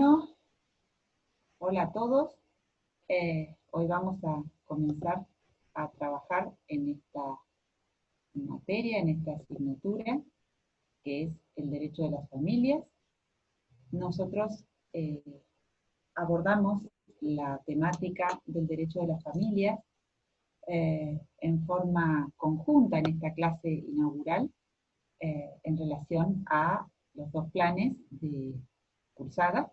Bueno, hola a todos. Hoy vamos a comenzar a trabajar en esta materia, en esta asignatura, que es el derecho de las familias. Nosotros abordamos la temática del derecho de las familias en forma conjunta en esta clase inaugural en relación a los dos planes de cursada,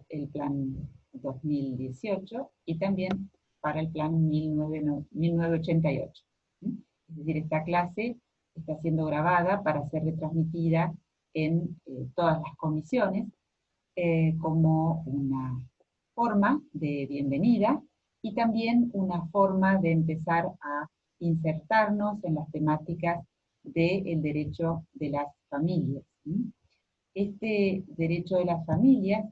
el plan 2018 y también para el plan 1988. Es decir, esta clase está siendo grabada para ser retransmitida en todas las comisiones como una forma de bienvenida y también una forma de empezar a insertarnos en las temáticas del derecho de las familias. Este derecho de las familias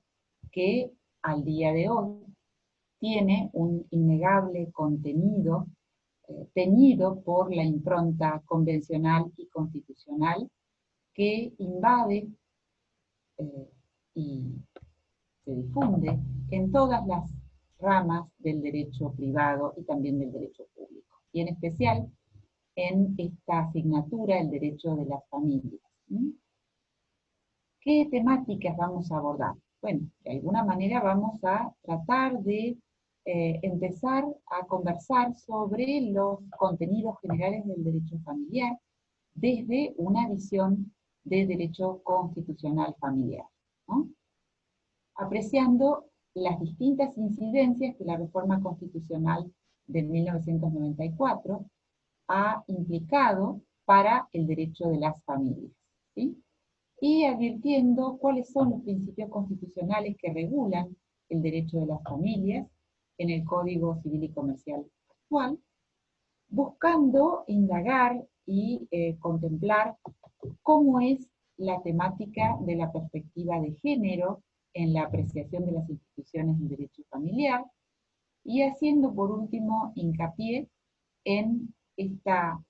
que al día de hoy tiene un innegable contenido teñido por la impronta convencional y constitucional que invade y se difunde en todas las ramas del derecho privado y también del derecho público, y en especial en esta asignatura, el derecho de las familias. ¿Qué temáticas vamos a abordar? Bueno, de alguna manera vamos a tratar de empezar a conversar sobre los contenidos generales del derecho familiar desde una visión de derecho constitucional familiar, ¿no? Apreciando las distintas incidencias que la reforma constitucional de 1994 ha implicado para el derecho de las familias, ¿sí? Y advirtiendo cuáles son los principios constitucionales que regulan el derecho de las familias en el Código Civil y Comercial actual, buscando indagar y contemplar cómo es la temática de la perspectiva de género en la apreciación de las instituciones del derecho familiar, y haciendo por último hincapié en esta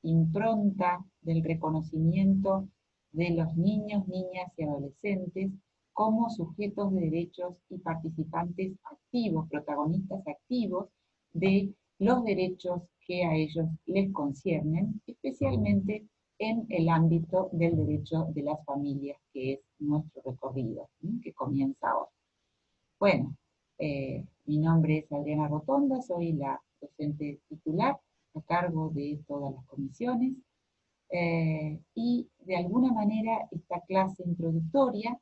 impronta del reconocimiento de los niños, niñas y adolescentes como sujetos de derechos y participantes activos, protagonistas activos de los derechos que a ellos les conciernen, especialmente en el ámbito del derecho de las familias, que es nuestro recorrido, que comienza ahora. Bueno, mi nombre es Adriana Rotonda, soy la docente titular a cargo de todas las comisiones, y de alguna manera esta clase introductoria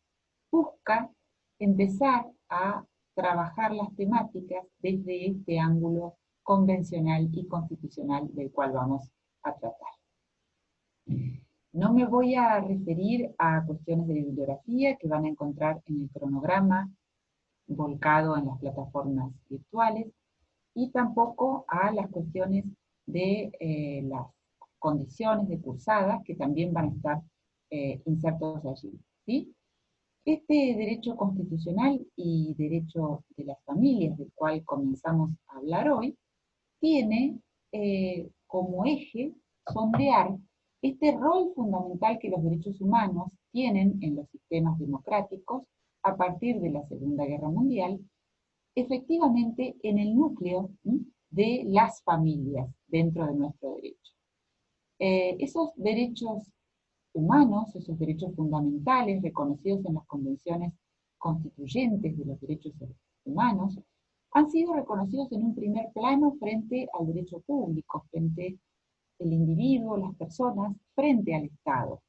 busca empezar a trabajar las temáticas desde este ángulo convencional y constitucional del cual vamos a tratar. No me voy a referir a cuestiones de bibliografía que van a encontrar en el cronograma volcado en las plataformas virtuales, y tampoco a las cuestiones de las condiciones de cursadas que también van a estar insertos allí, ¿sí? Este derecho constitucional y derecho de las familias, del cual comenzamos a hablar hoy, tiene como eje sondear este rol fundamental que los derechos humanos tienen en los sistemas democráticos a partir de la Segunda Guerra Mundial, efectivamente en el núcleo de las familias dentro de nuestro derecho. Esos derechos humanos, esos derechos fundamentales reconocidos en las convenciones constituyentes de los derechos humanos, han sido reconocidos en un primer plano frente al derecho público, frente al individuo, las personas, frente al Estado.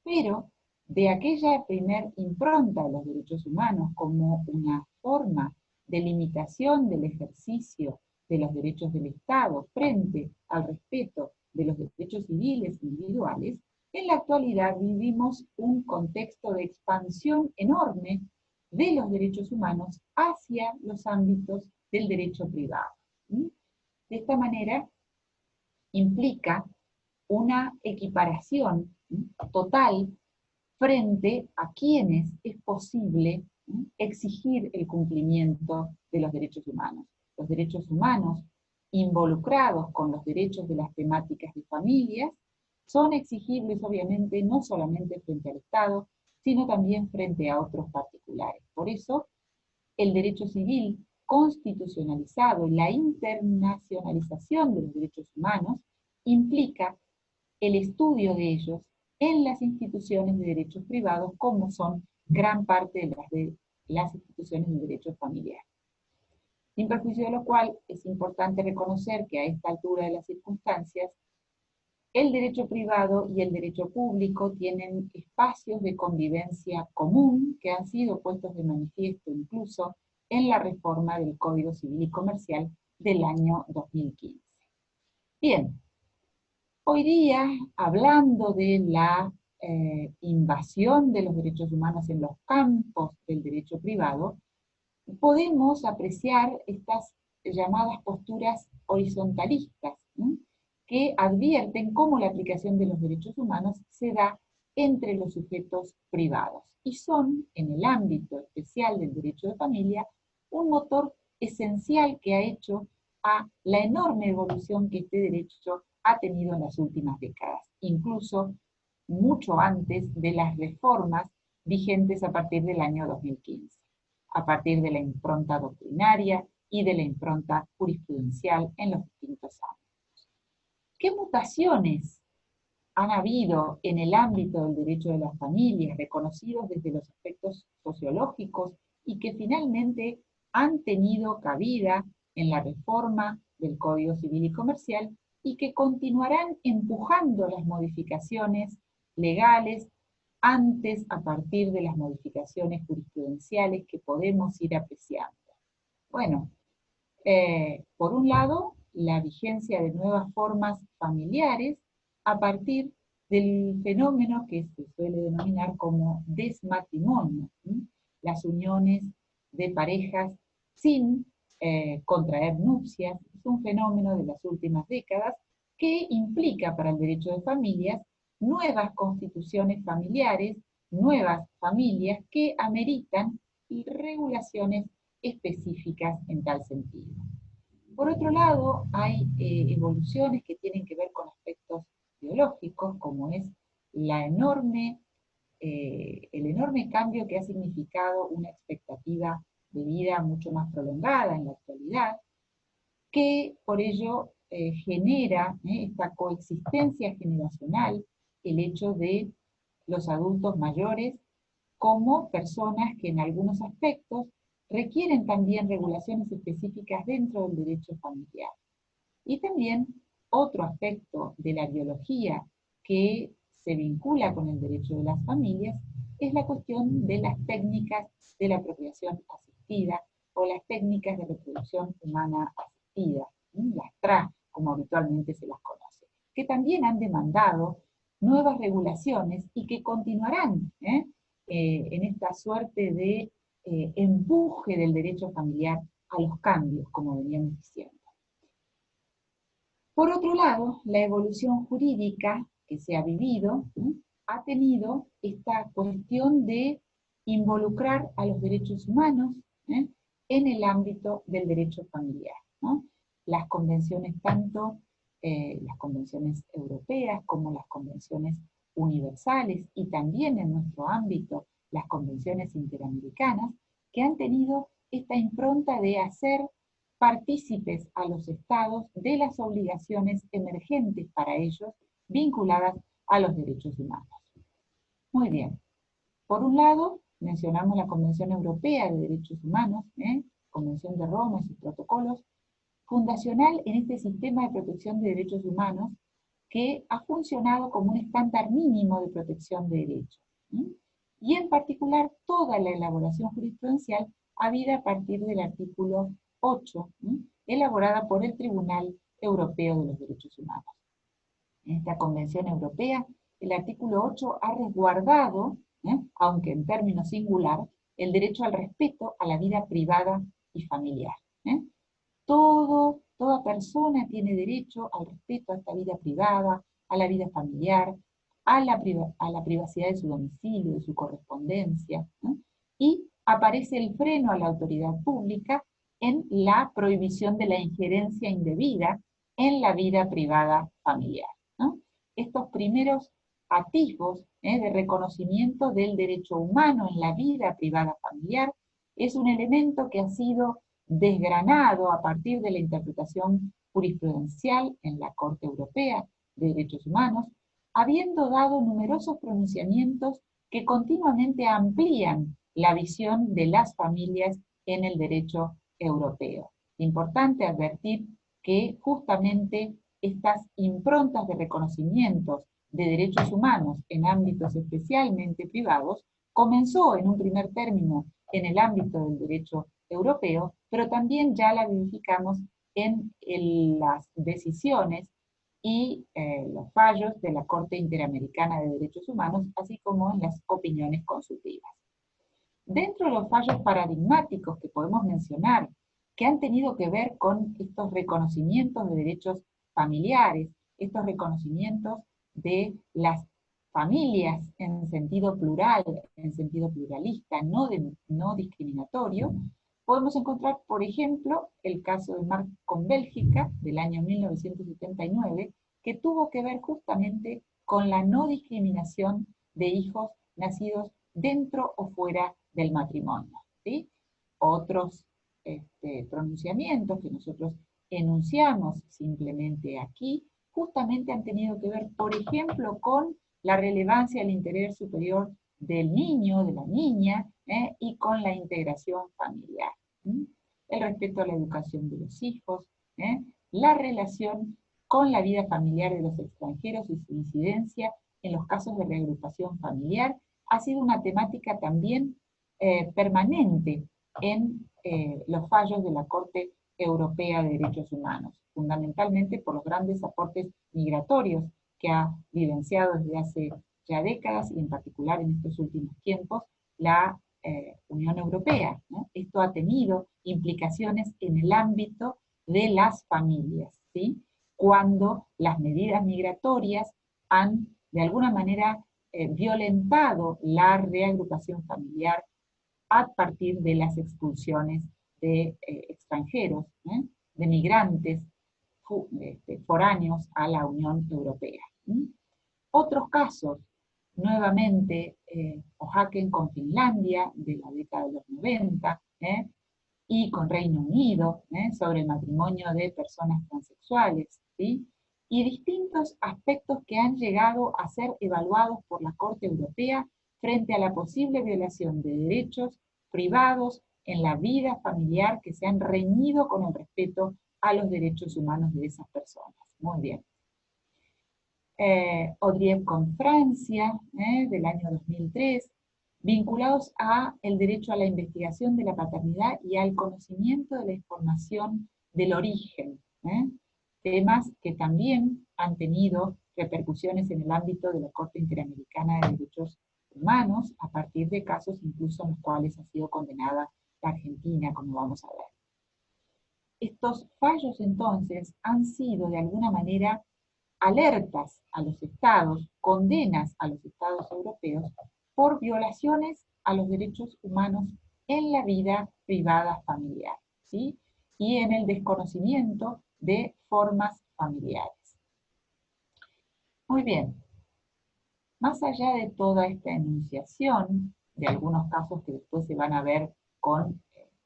Pero de aquella primer impronta de los derechos humanos como una forma de limitación del ejercicio de los derechos del Estado frente al respeto de los derechos civiles individuales, en la actualidad vivimos un contexto de expansión enorme de los derechos humanos hacia los ámbitos del derecho privado. De esta manera implica una equiparación total frente a quienes es posible exigir el cumplimiento de los derechos humanos. Los derechos humanos involucrados con los derechos de las temáticas de familias son exigibles obviamente no solamente frente al Estado, sino también frente a otros particulares. Por eso, el derecho civil constitucionalizado y la internacionalización de los derechos humanos implica el estudio de ellos en las instituciones de derechos privados, como son gran parte de las instituciones de derecho familiar. Sin perjuicio de lo cual, es importante reconocer que a esta altura de las circunstancias, el derecho privado y el derecho público tienen espacios de convivencia común que han sido puestos de manifiesto incluso en la reforma del Código Civil y Comercial del año 2015. Bien, hoy día, hablando de la invasión de los derechos humanos en los campos del derecho privado, podemos apreciar estas llamadas posturas horizontalistas, ¿sí?, que advierten cómo la aplicación de los derechos humanos se da entre los sujetos privados, y son, en el ámbito especial del derecho de familia, un motor esencial que ha hecho a la enorme evolución que este derecho ha tenido en las últimas décadas, incluso mucho antes de las reformas vigentes a partir del año 2015, a partir de la impronta doctrinaria y de la impronta jurisprudencial en los distintos ámbitos. ¿Qué mutaciones han habido en el ámbito del derecho de las familias, reconocidos desde los aspectos sociológicos y que finalmente han tenido cabida en la reforma del Código Civil y Comercial y que continuarán empujando las modificaciones legales antes a partir de las modificaciones jurisprudenciales que podemos ir apreciando? Bueno, por un lado, la vigencia de nuevas formas familiares a partir del fenómeno que se suele denominar como desmatrimonio, ¿sí?, las uniones de parejas sin contraer nupcias. Es un fenómeno de las últimas décadas que implica para el derecho de familias nuevas constituciones familiares, nuevas familias que ameritan regulaciones específicas en tal sentido. Por otro lado, hay evoluciones que tienen que ver con aspectos biológicos, como es el enorme cambio que ha significado una expectativa de vida mucho más prolongada en la actualidad, que por ello genera esta coexistencia generacional, el hecho de los adultos mayores como personas que en algunos aspectos requieren también regulaciones específicas dentro del derecho familiar. Y también otro aspecto de la biología que se vincula con el derecho de las familias es la cuestión de las técnicas de la procreación asistida o las técnicas de reproducción humana asistida, las TRA, como habitualmente se las conoce, que también han demandado nuevas regulaciones y que continuarán en esta suerte de empuje del derecho familiar a los cambios, como veníamos diciendo. Por otro lado, la evolución jurídica que se ha vivido ha tenido esta cuestión de involucrar a los derechos humanos en el ámbito del derecho familiar, ¿no? Las convenciones, tanto las convenciones europeas como las convenciones universales, y también en nuestro ámbito las convenciones interamericanas, que han tenido esta impronta de hacer partícipes a los estados de las obligaciones emergentes para ellos vinculadas a los derechos humanos. Muy bien. Por un lado, mencionamos la Convención Europea de Derechos Humanos, Convención de Roma y sus protocolos, fundacional en este sistema de protección de derechos humanos que ha funcionado como un estándar mínimo de protección de derechos. Y en particular toda la elaboración jurisprudencial habida a partir del artículo 8, elaborada por el Tribunal Europeo de los Derechos Humanos. En esta Convención Europea, el artículo 8 ha resguardado, aunque en términos singular, el derecho al respeto a la vida privada y familiar. Toda persona tiene derecho al respeto a esta vida privada, a la vida familiar, a la privacidad de su domicilio, de su correspondencia, y aparece el freno a la autoridad pública en la prohibición de la injerencia indebida en la vida privada familiar, ¿no? Estos primeros atisbos de reconocimiento del derecho humano en la vida privada familiar, es un elemento que ha sido desgranado a partir de la interpretación jurisprudencial en la Corte Europea de Derechos Humanos, habiendo dado numerosos pronunciamientos que continuamente amplían la visión de las familias en el derecho europeo. Importante advertir que justamente estas improntas de reconocimientos de derechos humanos en ámbitos especialmente privados comenzó en un primer término en el ámbito del derecho europeo, pero también ya la verificamos en las decisiones y los fallos de la Corte Interamericana de Derechos Humanos, así como en las opiniones consultivas. Dentro de los fallos paradigmáticos que podemos mencionar, que han tenido que ver con estos reconocimientos de derechos familiares, estos reconocimientos de las familias en sentido plural, en sentido pluralista, no discriminatorio, podemos encontrar, por ejemplo, el caso de Marc con Bélgica, del año 1979, que tuvo que ver justamente con la no discriminación de hijos nacidos dentro o fuera del matrimonio, ¿sí? Otros pronunciamientos que nosotros enunciamos simplemente aquí, justamente han tenido que ver, por ejemplo, con la relevancia del interés superior del niño, de la niña, y con la integración familiar. El respeto a la educación de los hijos, la relación con la vida familiar de los extranjeros y su incidencia en los casos de reagrupación familiar, ha sido una temática también permanente en los fallos de la Corte Europea de Derechos Humanos, fundamentalmente por los grandes aportes migratorios que ha vivenciado desde hace ya décadas y en particular en estos últimos tiempos la Unión Europea, ¿no? Esto ha tenido implicaciones en el ámbito de las familias, ¿sí? Cuando las medidas migratorias han de alguna manera violentado la reagrupación familiar a partir de las expulsiones de extranjeros, de migrantes foráneos a la Unión Europea. Otros casos, nuevamente, Oaxaca con Finlandia, de la década de los 90, y con Reino Unido, sobre el matrimonio de personas transexuales, ¿sí? Y distintos aspectos que han llegado a ser evaluados por la Corte Europea frente a la posible violación de derechos privados en la vida familiar que se han reñido con el respeto a los derechos humanos de esas personas. Muy bien. Audrieu con Francia, del año 2003, vinculados a el derecho a la investigación de la paternidad y al conocimiento de la información del origen, temas que también han tenido repercusiones en el ámbito de la Corte Interamericana de Derechos Humanos, a partir de casos incluso en los cuales ha sido condenada la Argentina, como vamos a ver. Estos fallos entonces han sido de alguna manera alertas a los estados, condenas a los estados europeos por violaciones a los derechos humanos en la vida privada familiar, ¿sí? Y en el desconocimiento de formas familiares. Muy bien, más allá de toda esta enunciación, de algunos casos que después se van a ver con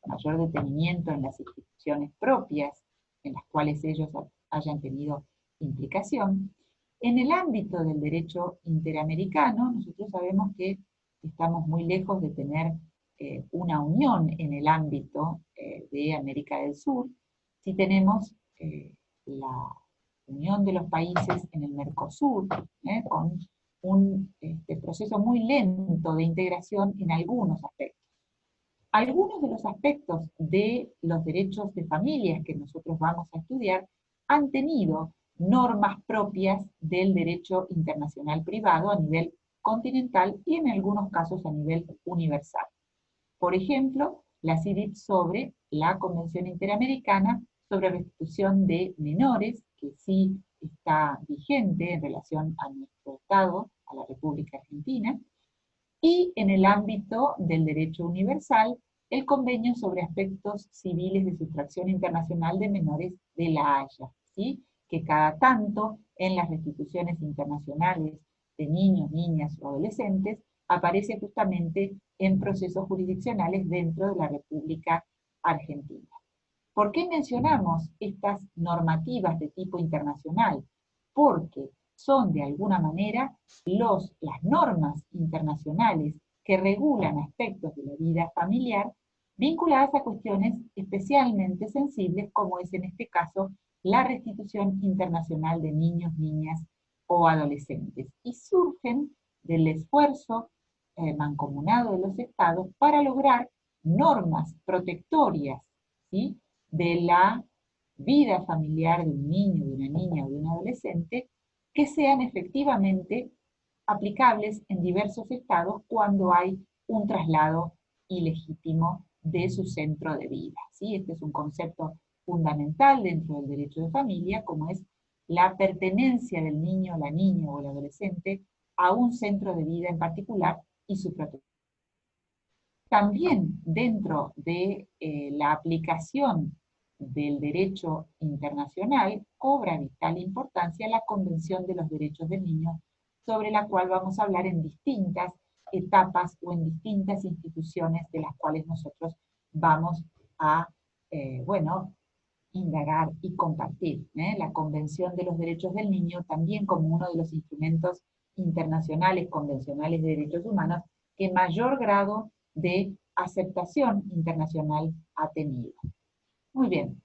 mayor detenimiento en las instituciones propias, en las cuales ellos hayan tenido implicación, en el ámbito del derecho interamericano, nosotros sabemos que estamos muy lejos de tener una unión en el ámbito de América del Sur, si tenemos la unión de los países en el Mercosur, con un proceso muy lento de integración en algunos aspectos. Algunos de los aspectos de los derechos de familias que nosotros vamos a estudiar han tenido normas propias del derecho internacional privado a nivel continental y en algunos casos a nivel universal. Por ejemplo, la CIDIP sobre la Convención Interamericana sobre Restitución de Menores, que sí está vigente en relación a nuestro Estado, a la República Argentina, y en el ámbito del derecho universal, el convenio sobre aspectos civiles de sustracción internacional de menores de La Haya, ¿sí? Que cada tanto en las restituciones internacionales de niños, niñas o adolescentes aparece justamente en procesos jurisdiccionales dentro de la República Argentina. ¿Por qué mencionamos estas normativas de tipo internacional? Porque son de alguna manera las normas internacionales que regulan aspectos de la vida familiar vinculadas a cuestiones especialmente sensibles, como es en este caso la restitución internacional de niños, niñas o adolescentes, y surgen del esfuerzo mancomunado de los estados para lograr normas protectorias, ¿sí?, de la vida familiar de un niño, de una niña o de un adolescente, que sean efectivamente aplicables en diversos estados cuando hay un traslado ilegítimo de su centro de vida, ¿sí? Este es un concepto fundamental dentro del derecho de familia, como es la pertenencia del niño, la niña o el adolescente a un centro de vida en particular y su protección. También dentro de la aplicación del derecho internacional cobra vital importancia la Convención de los Derechos del Niño, sobre la cual vamos a hablar en distintas etapas o en distintas instituciones de las cuales nosotros vamos a, bueno, indagar y compartir. La Convención de los Derechos del Niño también como uno de los instrumentos internacionales convencionales de derechos humanos que mayor grado de aceptación internacional ha tenido. Muy bien,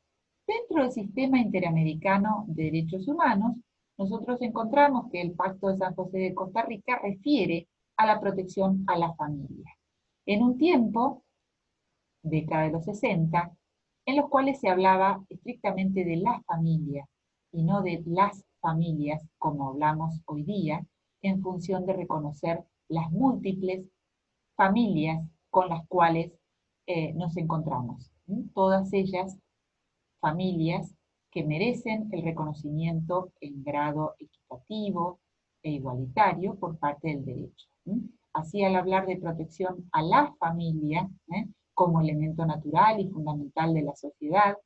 dentro del sistema interamericano de derechos humanos, nosotros encontramos que el Pacto de San José de Costa Rica refiere a la protección a la familia. En un tiempo, década de los 60, en los cuales se hablaba estrictamente de la familia y no de las familias, como hablamos hoy día, en función de reconocer las múltiples familias con las cuales nos encontramos. Todas ellas familias que merecen el reconocimiento en grado equitativo e igualitario por parte del derecho. Así, al hablar de protección a la familia, como elemento natural y fundamental de la sociedad,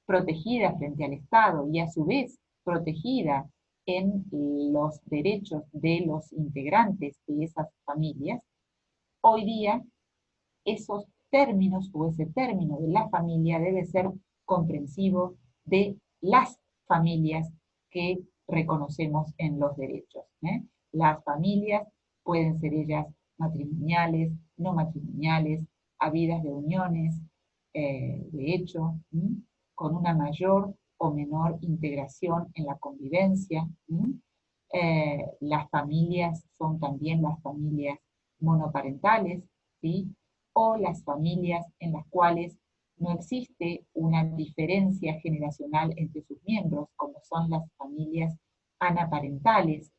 protegida frente al Estado y a su vez protegida en los derechos de los integrantes de esas familias, hoy día esos términos o ese término de la familia debe ser comprensivo de las familias que reconocemos en los derechos. Las familias pueden ser ellas matrimoniales, no matrimoniales, habidas de uniones, de hecho, con una mayor o menor integración en la convivencia. Las familias son también las familias monoparentales, ¿sí?, o las familias en las cuales no existe una diferencia generacional entre sus miembros, como son las familias anaparentales,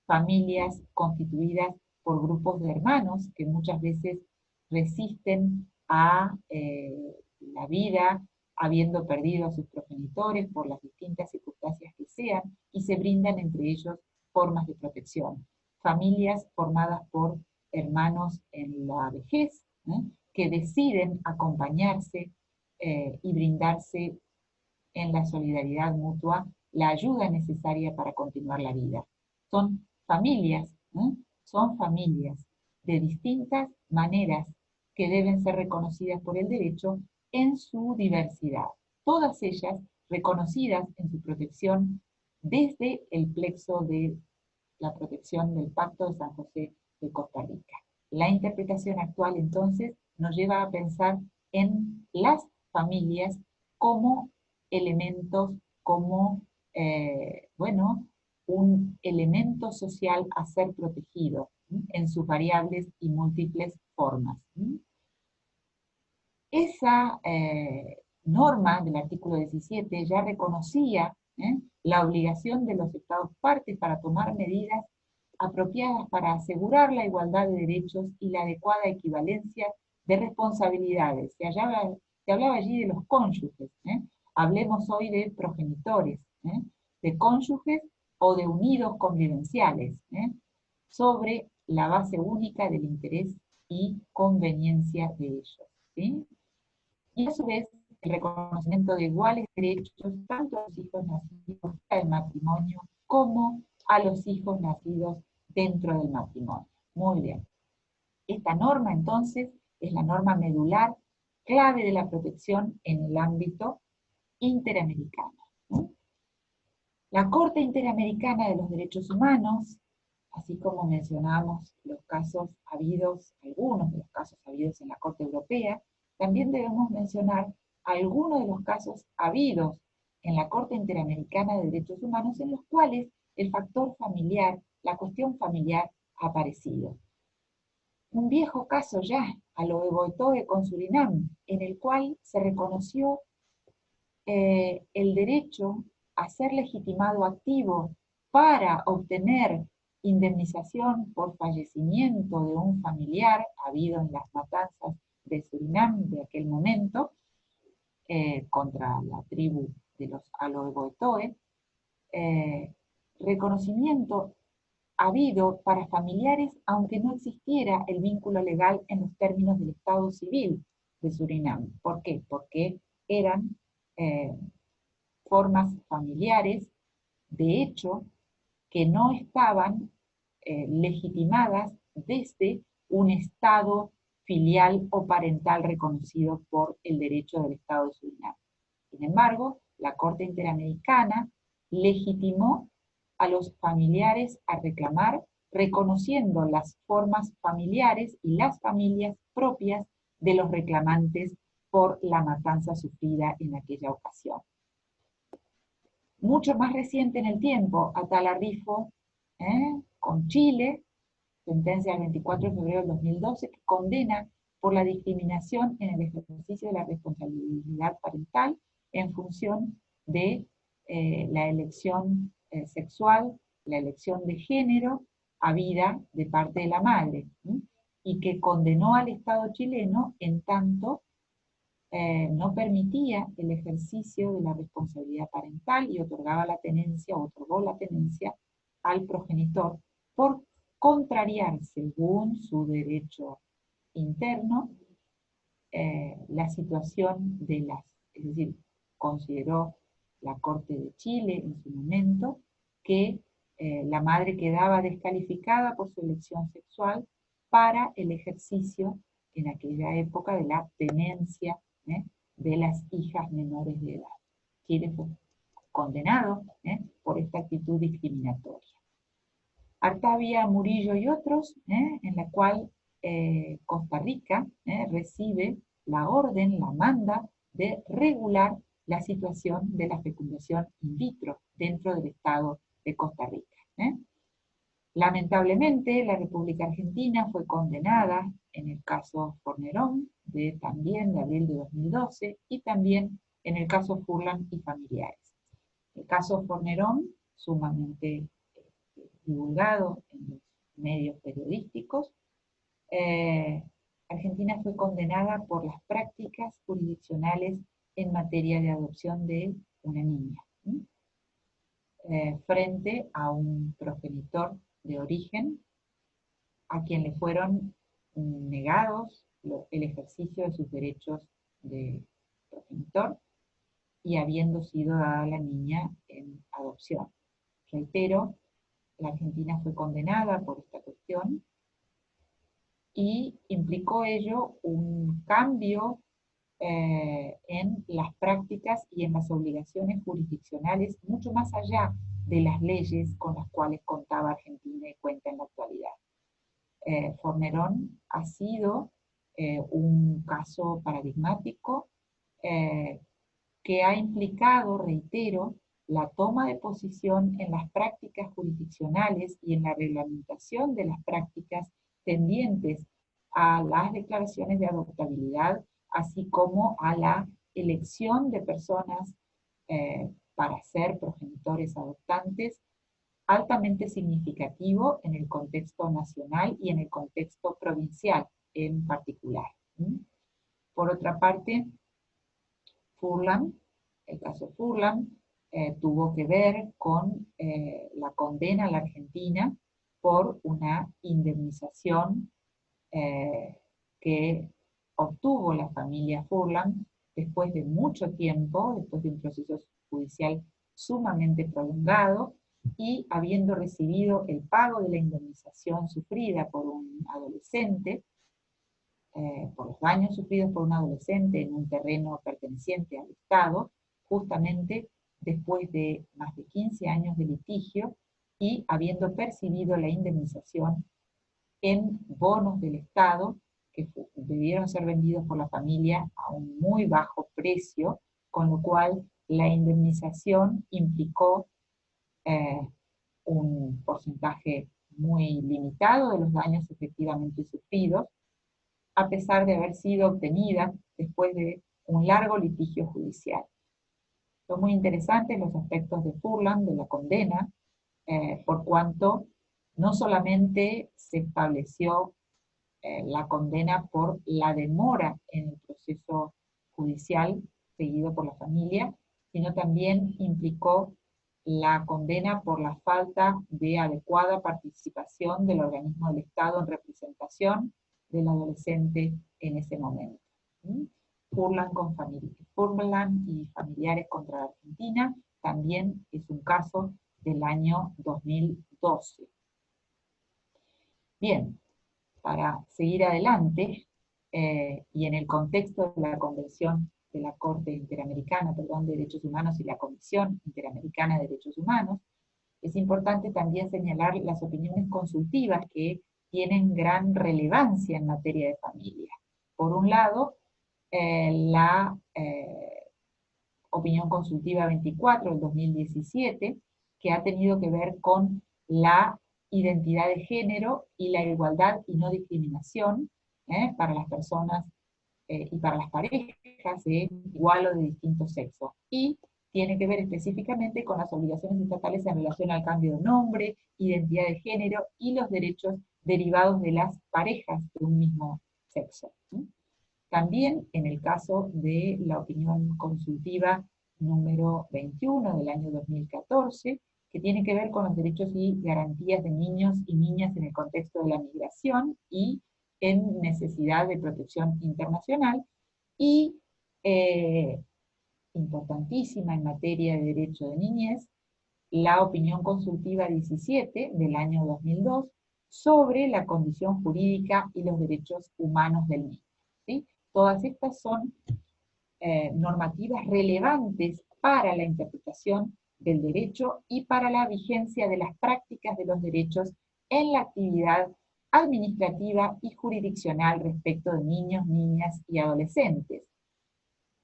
familias constituidas por grupos de hermanos que muchas veces resisten a la vida habiendo perdido a sus progenitores por las distintas circunstancias que sean, y se brindan entre ellos formas de protección. Familias formadas por hermanos en la vejez, que deciden acompañarse y brindarse en la solidaridad mutua la ayuda necesaria para continuar la vida. Son familias, son familias de distintas maneras que deben ser reconocidas por el derecho en su diversidad, todas ellas reconocidas en su protección desde el plexo de la protección del Pacto de San José de Costa Rica. La interpretación actual, entonces, nos lleva a pensar en las familias como elementos, como, bueno, un elemento social a ser protegido en sus variables y múltiples formas. Esa norma del artículo 17 ya reconocía la obligación de los Estados partes para tomar medidas apropiadas para asegurar la igualdad de derechos y la adecuada equivalencia de responsabilidades. Se hablaba allí de los cónyuges. Hablemos hoy de progenitores, de cónyuges o de unidos convivenciales, sobre la base única del interés y conveniencia de ellos. ¿Sí? Y a su vez, el reconocimiento de iguales derechos tanto a los hijos nacidos del matrimonio como a los hijos nacidos dentro del matrimonio. Muy bien. Esta norma, entonces, es la norma medular, clave de la protección en el ámbito interamericano. La Corte Interamericana de los Derechos Humanos, así como mencionamos los casos habidos, algunos de los casos habidos en la Corte Europea, también debemos mencionar algunos de los casos habidos en la Corte Interamericana de Derechos Humanos en los cuales el factor familiar, la cuestión familiar ha aparecido. Un viejo caso ya, Aloe Boitoe con Surinam, en el cual se reconoció el derecho a ser legitimado activo para obtener indemnización por fallecimiento de un familiar habido en las matanzas de Surinam de aquel momento, contra la tribu de los Aloe Boitoe, reconocimiento habido para familiares aunque no existiera el vínculo legal en los términos del Estado civil de Surinam. ¿Por qué? Porque eran formas familiares, de hecho, que no estaban legitimadas desde un Estado filial o parental reconocido por el derecho del Estado de Surinam. Sin embargo, la Corte Interamericana legitimó a los familiares a reclamar, reconociendo las formas familiares y las familias propias de los reclamantes por la matanza sufrida en aquella ocasión. Mucho más reciente en el tiempo, Atala Rifo, con Chile, sentencia del 24 de febrero del 2012, que condena por la discriminación en el ejercicio de la responsabilidad parental en función de la elección sexual, la elección de género, habida de parte de la madre, y que condenó al Estado chileno en tanto no permitía el ejercicio de la responsabilidad parental y otorgaba la tenencia, otorgó la tenencia al progenitor por contrariar, según su derecho interno, la situación de las, es decir, consideró la Corte de Chile en su momento que la madre quedaba descalificada por su elección sexual para el ejercicio en aquella época de la tenencia de las hijas menores de edad. Chile fue condenado por esta actitud discriminatoria. Artavia Murillo y otros, en la cual Costa Rica recibe la orden, la manda de regular la situación de la fecundación in vitro dentro del Estado de Costa Rica. Lamentablemente, la República Argentina fue condenada en el caso Fornerón, también de abril de 2012, y también en el caso Furlan y familiares. El caso Fornerón, sumamente divulgado en los medios periodísticos, Argentina fue condenada por las prácticas jurisdiccionales en materia de adopción de una niña, frente a un progenitor de origen a quien le fueron negados el ejercicio de sus derechos de progenitor y habiendo sido dada la niña en adopción. Reitero, la Argentina fue condenada por esta cuestión y implicó ello un cambio en las prácticas y en las obligaciones jurisdiccionales mucho más allá de las leyes con las cuales contaba Argentina y cuenta en la actualidad. Fornerón ha sido un caso paradigmático que ha implicado, reitero, la toma de posición en las prácticas jurisdiccionales y en la reglamentación de las prácticas tendientes a las declaraciones de adoptabilidad, así como a la elección de personas para ser progenitores adoptantes, altamente significativo en el contexto nacional y en el contexto provincial en particular. Por otra parte, Furlan, el caso Furlan, tuvo que ver con la condena a la Argentina por una indemnización que obtuvo la familia Furlan después de mucho tiempo, después de un proceso judicial sumamente prolongado, y habiendo recibido el pago de la indemnización sufrida por un adolescente, por los daños sufridos por un adolescente en un terreno perteneciente al Estado, justamente después de más de 15 años de litigio y habiendo percibido la indemnización en bonos del Estado que debieron ser vendidos por la familia a un muy bajo precio, con lo cual la indemnización implicó un porcentaje muy limitado de los daños efectivamente sufridos, a pesar de haber sido obtenida después de un largo litigio judicial. Son muy interesantes los aspectos de Furlan, de la condena, por cuanto no solamente se estableció la condena por la demora en el proceso judicial seguido por la familia, sino también implicó la condena por la falta de adecuada participación del organismo del Estado en representación del adolescente en ese momento. Furlan y familiares contra la Argentina también es un caso del año 2012. Bien, para seguir adelante, y en el contexto de la Convención de la Corte Interamericana, de Derechos Humanos y la Comisión Interamericana de Derechos Humanos, es importante también señalar las opiniones consultivas que tienen gran relevancia en materia de familia. Por un lado, la opinión consultiva 24 del 2017, que ha tenido que ver con la identidad de género y la igualdad y no discriminación para las personas y para las parejas de igual o de distinto sexo. Y tiene que ver específicamente con las obligaciones estatales en relación al cambio de nombre, identidad de género y los derechos derivados de las parejas de un mismo sexo. También en el caso de la opinión consultiva número 21 del año 2014, que tiene que ver con los derechos y garantías de niños y niñas en el contexto de la migración y en necesidad de protección internacional, y importantísima en materia de derecho de niñez, la opinión consultiva 17 del año 2002 sobre la condición jurídica y los derechos humanos del niño. ¿Sí? Todas estas son normativas relevantes para la interpretación del derecho y para la vigencia de las prácticas de los derechos en la actividad administrativa y jurisdiccional respecto de niños, niñas y adolescentes.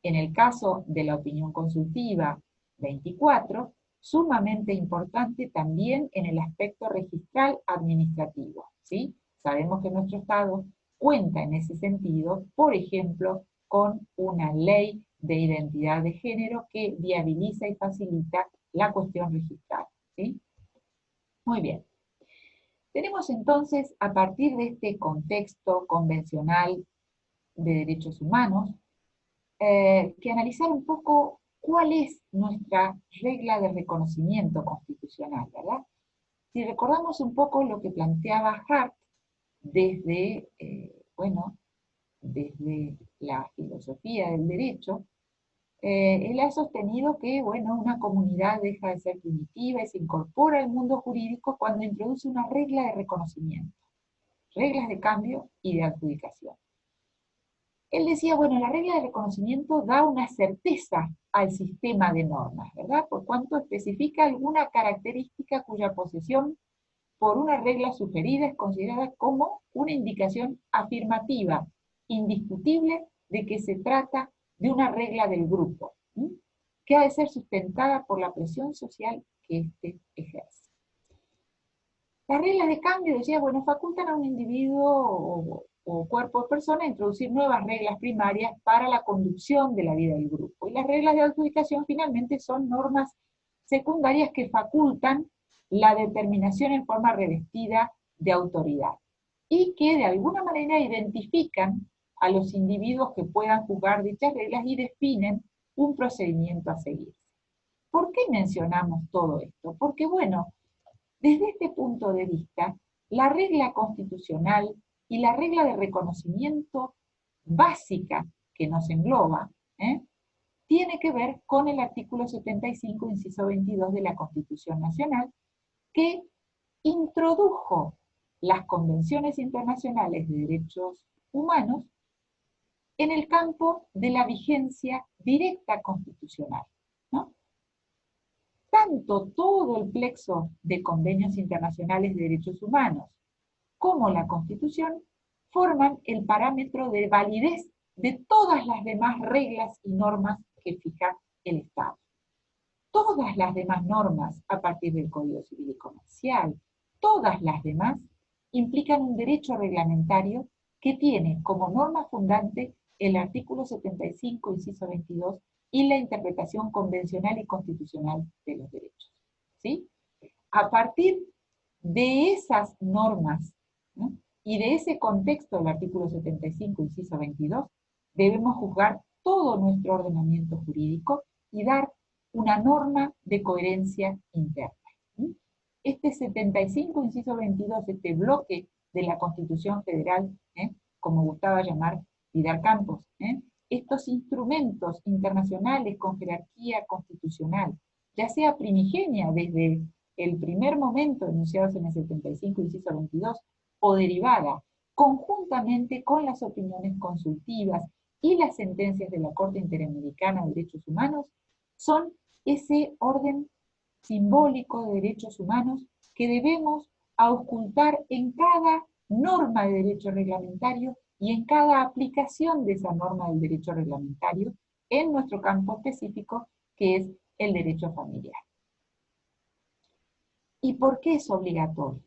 En el caso de la opinión consultiva 24, sumamente importante también en el aspecto registral administrativo, ¿sí? Sabemos que nuestro Estado cuenta en ese sentido, por ejemplo, con una ley de identidad de género que viabiliza y facilita la cuestión registral, ¿sí? Muy bien. Tenemos entonces, a partir de este contexto convencional de derechos humanos, que analizar un poco cuál es nuestra regla de reconocimiento constitucional, ¿verdad? Si recordamos un poco lo que planteaba Hart desde, desde la filosofía del derecho, él ha sostenido que, una comunidad deja de ser primitiva y se incorpora al mundo jurídico cuando introduce una regla de reconocimiento, reglas de cambio y de adjudicación. Él decía, la regla de reconocimiento da una certeza al sistema de normas, ¿verdad? Por cuanto especifica alguna característica cuya posesión por una regla sugerida es considerada como una indicación afirmativa, indiscutible, de que se trata de una regla del grupo, que ha de ser sustentada por la presión social que éste ejerce. Las reglas de cambio, decía, facultan a un individuo o cuerpo de persona a introducir nuevas reglas primarias para la conducción de la vida del grupo. Y las reglas de adjudicación finalmente son normas secundarias que facultan la determinación en forma revestida de autoridad y que de alguna manera identifican a los individuos que puedan juzgar dichas reglas y definen un procedimiento a seguir. ¿Por qué mencionamos todo esto? Porque, desde este punto de vista, la regla constitucional y la regla de reconocimiento básica que nos engloba, tiene que ver con el artículo 75, inciso 22 de la Constitución Nacional, que introdujo las convenciones internacionales de derechos humanos en el campo de la vigencia directa constitucional, ¿no? Tanto todo el plexo de convenios internacionales de derechos humanos como la Constitución forman el parámetro de validez de todas las demás reglas y normas que fija el Estado. Todas las demás normas, a partir del Código Civil y Comercial, todas las demás implican un derecho reglamentario que tiene como norma fundante el artículo 75, inciso 22, y la interpretación convencional y constitucional de los derechos. ¿Sí? A partir de esas normas, ¿no?, y de ese contexto del artículo 75, inciso 22, debemos juzgar todo nuestro ordenamiento jurídico y dar una norma de coherencia interna. Este 75, inciso 22, este bloque de la Constitución Federal, como gustaba llamar Vidal Campos, estos instrumentos internacionales con jerarquía constitucional, ya sea primigenia desde el primer momento enunciados en el 75, inciso 22, o derivada, conjuntamente con las opiniones consultivas y las sentencias de la Corte Interamericana de Derechos Humanos, son ese orden simbólico de derechos humanos que debemos auscultar en cada norma de derecho reglamentario y en cada aplicación de esa norma del derecho reglamentario en nuestro campo específico, que es el derecho familiar. ¿Y por qué es obligatorio?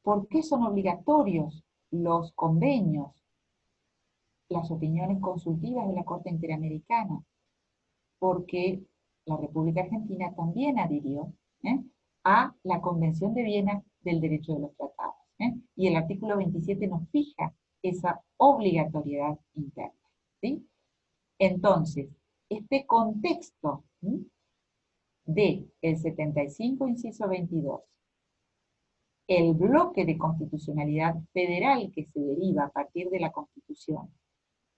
¿Por qué son obligatorios los convenios, las opiniones consultivas de la Corte Interamericana? Porque la República Argentina también adhirió a la Convención de Viena del Derecho de los Tratados. Y el artículo 27 nos fija esa obligatoriedad interna. ¿Sí? Entonces, este contexto de el 75, inciso 22, el bloque de constitucionalidad federal que se deriva a partir de la Constitución,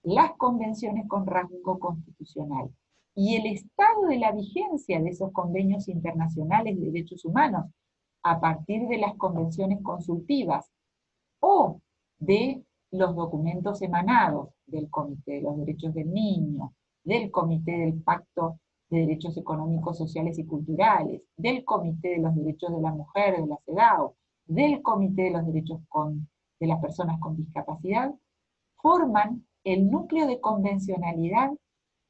las convenciones con rango constitucional y el estado de la vigencia de esos convenios internacionales de derechos humanos a partir de las convenciones consultivas o de los documentos emanados del Comité de los Derechos del Niño, del Comité del Pacto de Derechos Económicos, Sociales y Culturales, del Comité de los Derechos de la Mujer, de la CEDAW, del Comité de los Derechos de las Personas con Discapacidad, forman el núcleo de convencionalidad,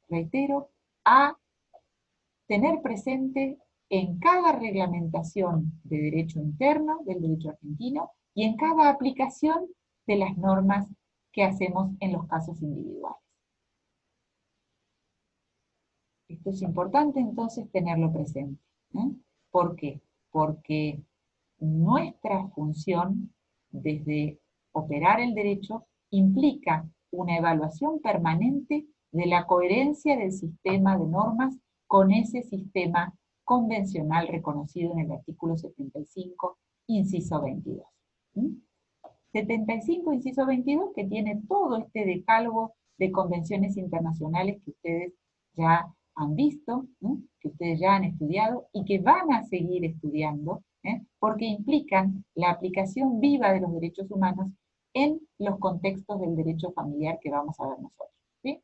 reitero, a tener presente en cada reglamentación de derecho interno, del derecho argentino, y en cada aplicación de las normas que hacemos en los casos individuales. Esto es importante entonces tenerlo presente. ¿Por qué? Porque nuestra función desde operar el derecho implica una evaluación permanente de la coherencia del sistema de normas con ese sistema convencional reconocido en el artículo 75, inciso 22. 75, inciso 22, que tiene todo este decálogo de convenciones internacionales que ustedes ya han visto, que ustedes ya han estudiado y que van a seguir estudiando, porque implican la aplicación viva de los derechos humanos en los contextos del derecho familiar que vamos a ver nosotros. ¿Sí?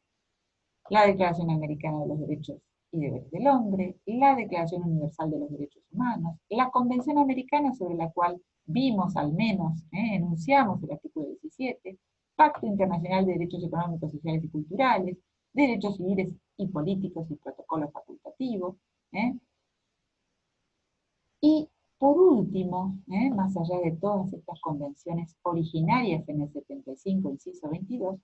La Declaración Americana de los Derechos y Deberes del Hombre, la Declaración Universal de los Derechos Humanos, la Convención Americana sobre la cual vimos al menos, enunciamos el artículo 17, Pacto Internacional de Derechos Económicos, Sociales y Culturales, Derechos Civiles y Políticos y Protocolos Facultativos. Y por último, más allá de todas estas convenciones originarias en el 75, inciso 22,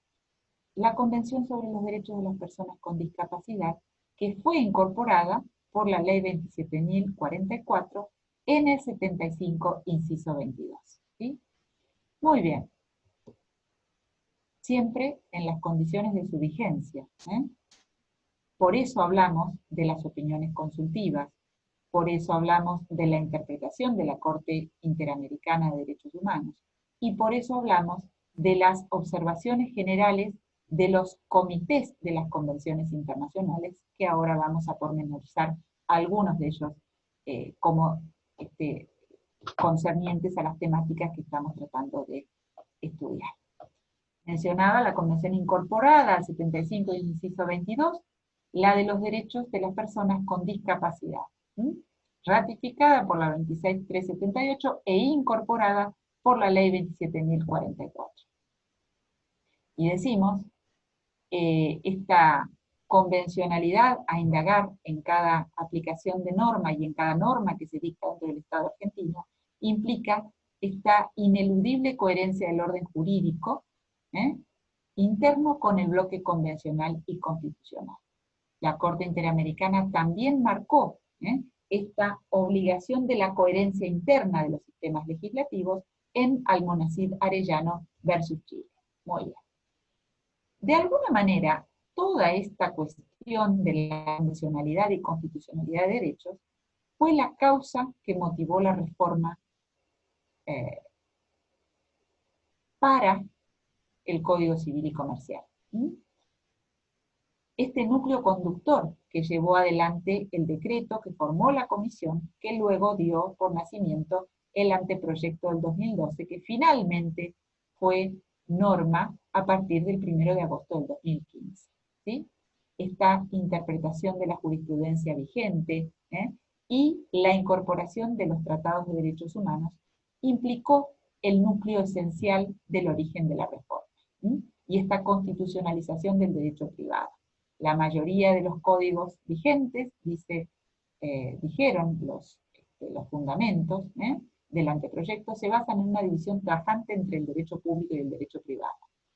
la Convención sobre los Derechos de las Personas con Discapacidad, que fue incorporada por la Ley 27.044 en el 75, inciso 22. ¿Sí? Muy bien. Siempre en las condiciones de su vigencia. Por eso hablamos de las opiniones consultivas, por eso hablamos de la interpretación de la Corte Interamericana de Derechos Humanos, y por eso hablamos de las observaciones generales de los comités de las convenciones internacionales, que ahora vamos a pormenorizar algunos de ellos como concernientes a las temáticas que estamos tratando de estudiar. Mencionaba la Convención incorporada al 75, inciso 22, la de los derechos de las personas con discapacidad, ratificada por la 26378 e incorporada por la ley 27.044. Y decimos, esta convencionalidad a indagar en cada aplicación de norma y en cada norma que se dicta dentro del Estado argentino, implica esta ineludible coherencia del orden jurídico interno con el bloque convencional y constitucional. La Corte Interamericana también marcó esta obligación de la coherencia interna de los sistemas legislativos en Almonacid Arellano versus Chile. Muy bien. De alguna manera, toda esta cuestión de la convencionalidad y constitucionalidad de derechos fue la causa que motivó la reforma para el Código Civil y Comercial. Este núcleo conductor que llevó adelante el decreto que formó la comisión, que luego dio por nacimiento el anteproyecto del 2012, que finalmente fue norma a partir del 1 de agosto del 2015. ¿Sí? Esta interpretación de la jurisprudencia vigente y la incorporación de los tratados de derechos humanos implicó el núcleo esencial del origen de la reforma, y esta constitucionalización del derecho privado. La mayoría de los códigos vigentes, dijeron los fundamentos del anteproyecto, se basan en una división tajante entre el derecho público y el derecho privado.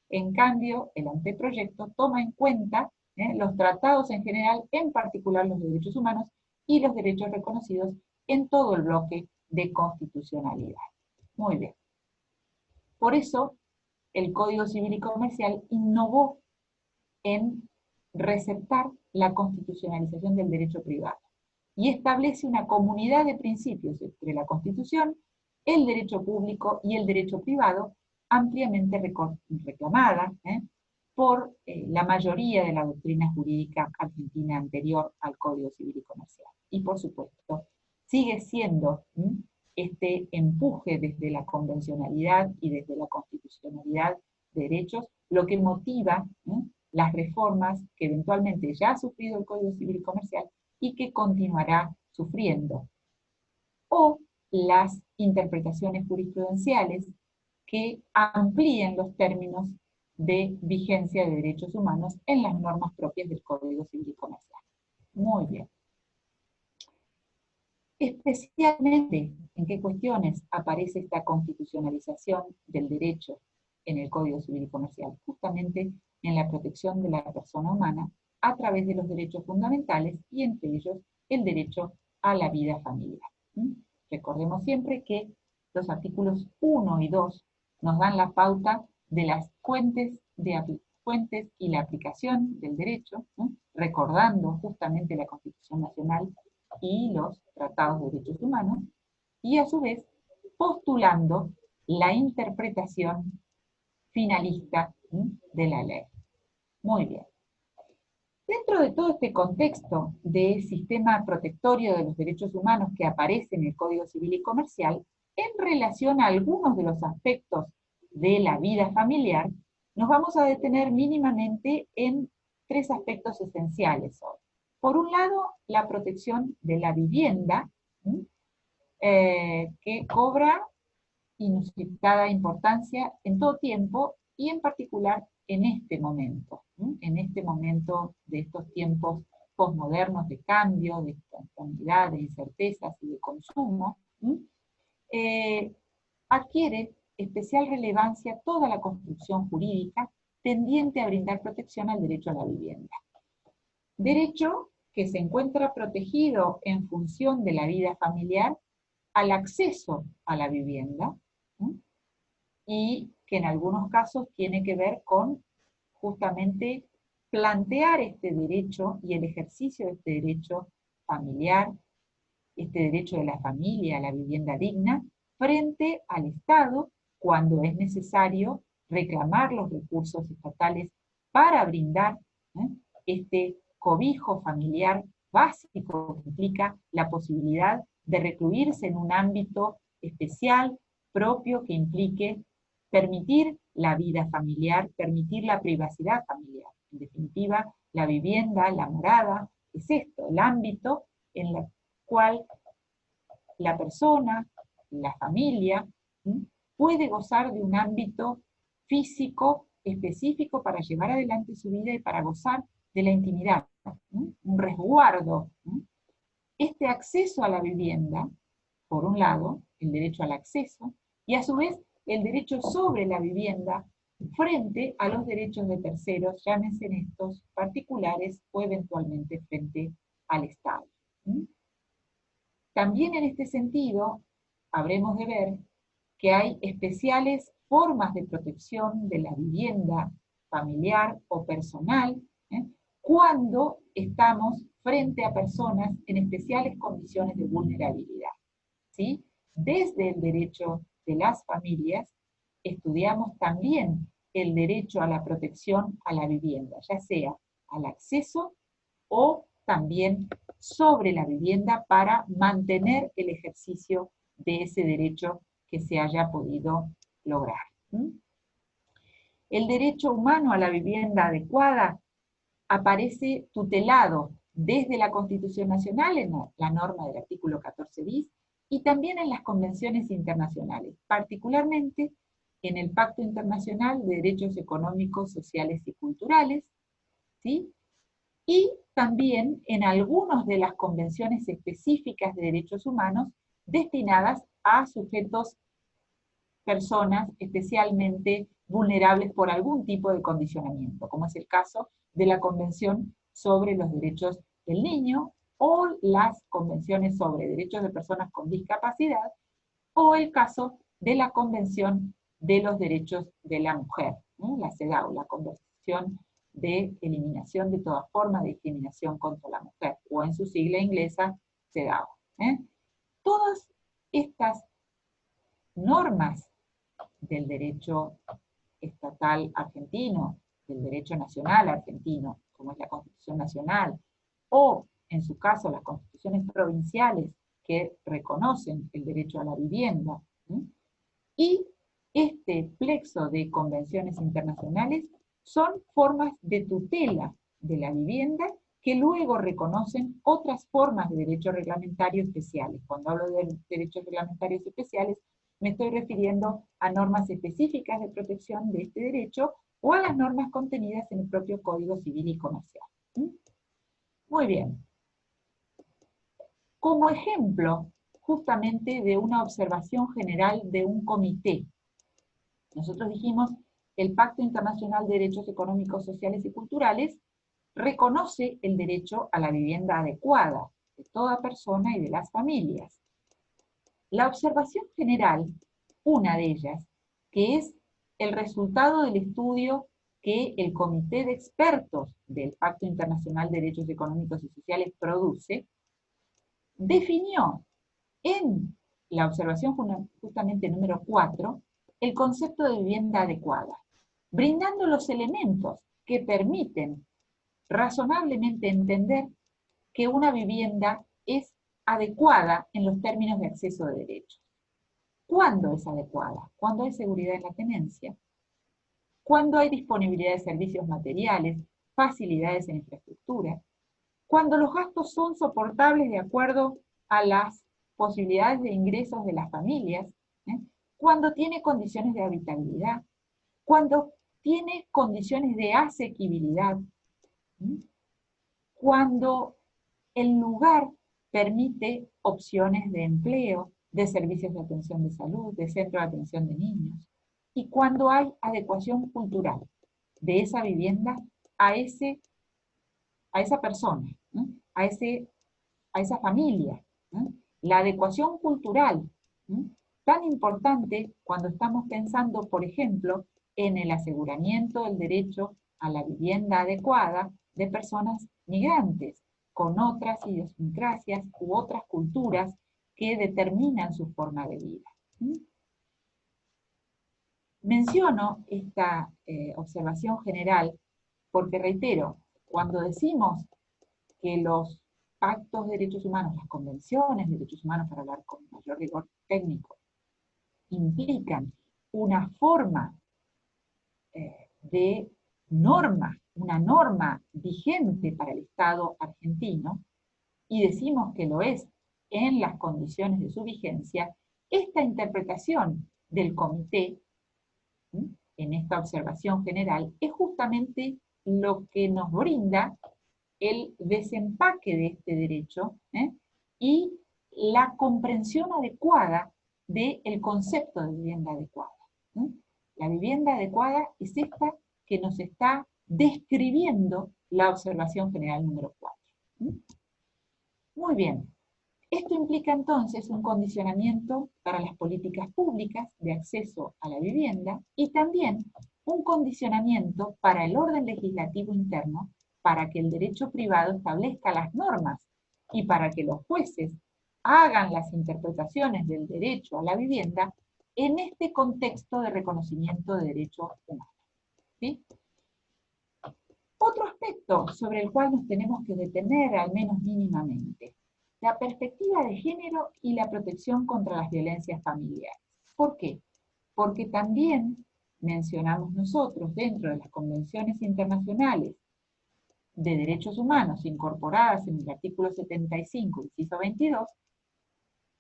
En cambio, el anteproyecto toma en cuenta los tratados en general, en particular los de derechos humanos, y los derechos reconocidos en todo el bloque de constitucionalidad. Muy bien. Por eso, el Código Civil y Comercial innovó en receptar la constitucionalización del derecho privado y establece una comunidad de principios entre la Constitución, el derecho público y el derecho privado, ampliamente reclamada por la mayoría de la doctrina jurídica argentina anterior al Código Civil y Comercial. Y por supuesto, sigue siendo este empuje desde la convencionalidad y desde la constitucionalidad de derechos lo que motiva las reformas que eventualmente ya ha sufrido el Código Civil y Comercial y que continuará sufriendo, o las interpretaciones jurisprudenciales que amplíen los términos de vigencia de derechos humanos en las normas propias del Código Civil y Comercial. Muy bien. Especialmente, ¿en qué cuestiones aparece esta constitucionalización del derecho en el Código Civil y Comercial? Justamente en la protección de la persona humana a través de los derechos fundamentales y entre ellos el derecho a la vida familiar. Recordemos siempre que los artículos 1 y 2 nos dan la pauta de las fuentes y la aplicación del derecho, recordando justamente la Constitución Nacional y los tratados de derechos humanos, y a su vez postulando la interpretación finalista de la ley. Muy bien. Dentro de todo este contexto de sistema protectorio de los derechos humanos que aparece en el Código Civil y Comercial, en relación a algunos de los aspectos de la vida familiar, nos vamos a detener mínimamente en 3 aspectos esenciales hoy. Por un lado, la protección de la vivienda, que cobra inusitada importancia en todo tiempo y en particular en este momento de estos tiempos posmodernos de cambio, de conformidad, de incertezas y de consumo, adquiere especial relevancia toda la construcción jurídica tendiente a brindar protección al derecho a la vivienda. Derecho que se encuentra protegido en función de la vida familiar al acceso a la vivienda, y que en algunos casos tiene que ver con justamente plantear este derecho y el ejercicio de este derecho familiar, este derecho de la familia a la vivienda digna, frente al Estado cuando es necesario reclamar los recursos estatales para brindar este cobijo familiar básico que implica la posibilidad de recluirse en un ámbito especial, propio, que implique permitir la vida familiar, permitir la privacidad familiar. En definitiva, la vivienda, la morada, es esto, el ámbito en el cual la persona, la familia, puede gozar de un ámbito físico específico para llevar adelante su vida y para gozar de la intimidad, un resguardo. Este acceso a la vivienda, por un lado, el derecho al acceso, y a su vez el derecho sobre la vivienda frente a los derechos de terceros, llámense estos particulares o eventualmente frente al Estado. También en este sentido, habremos de ver que hay especiales formas de protección de la vivienda familiar o personal, cuando estamos frente a personas en especiales condiciones de vulnerabilidad. ¿Sí? Desde el derecho de las familias, estudiamos también el derecho a la protección a la vivienda, ya sea al acceso o también sobre la vivienda para mantener el ejercicio de ese derecho que se haya podido lograr. El derecho humano a la vivienda adecuada aparece tutelado desde la Constitución Nacional, en la norma del artículo 14 bis, y también en las convenciones internacionales, particularmente en el Pacto Internacional de Derechos Económicos, Sociales y Culturales, ¿sí? Y también en algunas de las convenciones específicas de derechos humanos destinadas a sujetos, personas especialmente vulnerables por algún tipo de condicionamiento, como es el caso de la Convención sobre los Derechos del Niño, o las convenciones sobre derechos de personas con discapacidad, o el caso de la Convención de los Derechos de la Mujer, la CEDAW, la Convención de Eliminación de toda forma de discriminación contra la mujer, o en su sigla inglesa, CEDAW. Todas estas normas del derecho estatal argentino, del derecho nacional argentino, como es la Constitución Nacional, o en su caso las constituciones provinciales que reconocen el derecho a la vivienda, y este plexo de convenciones internacionales son formas de tutela de la vivienda que luego reconocen otras formas de derecho reglamentario especiales. Cuando hablo de derechos reglamentarios especiales, me estoy refiriendo a normas específicas de protección de este derecho o a las normas contenidas en el propio Código Civil y Comercial. Muy bien. Como ejemplo, justamente de una observación general de un comité, nosotros dijimos, el Pacto Internacional de Derechos Económicos, Sociales y Culturales reconoce el derecho a la vivienda adecuada de toda persona y de las familias. La observación general, una de ellas, que es el resultado del estudio que el Comité de Expertos del Pacto Internacional de Derechos Económicos y Sociales produce, definió en la observación justamente número 4 el concepto de vivienda adecuada, brindando los elementos que permiten razonablemente entender que una vivienda es adecuada en los términos de acceso de derechos. ¿Cuándo es adecuada? Cuando hay seguridad en la tenencia, cuando hay disponibilidad de servicios materiales, facilidades en infraestructura, cuando los gastos son soportables de acuerdo a las posibilidades de ingresos de las familias, cuando tiene condiciones de habitabilidad, cuando tiene condiciones de asequibilidad, cuando el lugar permite opciones de empleo, de servicios de atención de salud, de centro de atención de niños, y cuando hay adecuación cultural de esa vivienda a esa persona, a esa familia. La adecuación cultural, tan importante cuando estamos pensando, por ejemplo, en el aseguramiento del derecho a la vivienda adecuada de personas migrantes, con otras idiosincrasias u otras culturas que determinan su forma de vida. Menciono esta observación general porque, reitero, cuando decimos que los pactos de derechos humanos, las convenciones de derechos humanos, para hablar con mayor rigor técnico, implican una forma de norma, una norma vigente para el Estado argentino, y decimos que lo es en las condiciones de su vigencia, esta interpretación del comité, en esta observación general, es justamente lo que nos brinda el desempaque de este derecho y la comprensión adecuada del concepto de vivienda adecuada. La vivienda adecuada es esta que nos está describiendo la observación general número 4. Muy bien. Esto implica entonces un condicionamiento para las políticas públicas de acceso a la vivienda y también un condicionamiento para el orden legislativo interno para que el derecho privado establezca las normas y para que los jueces hagan las interpretaciones del derecho a la vivienda en este contexto de reconocimiento de derechos humanos. ¿Sí? Otro aspecto sobre el cual nos tenemos que detener, al menos mínimamente, la perspectiva de género y la protección contra las violencias familiares. ¿Por qué? Porque también mencionamos nosotros dentro de las convenciones internacionales de derechos humanos incorporadas en el artículo 75, inciso 22,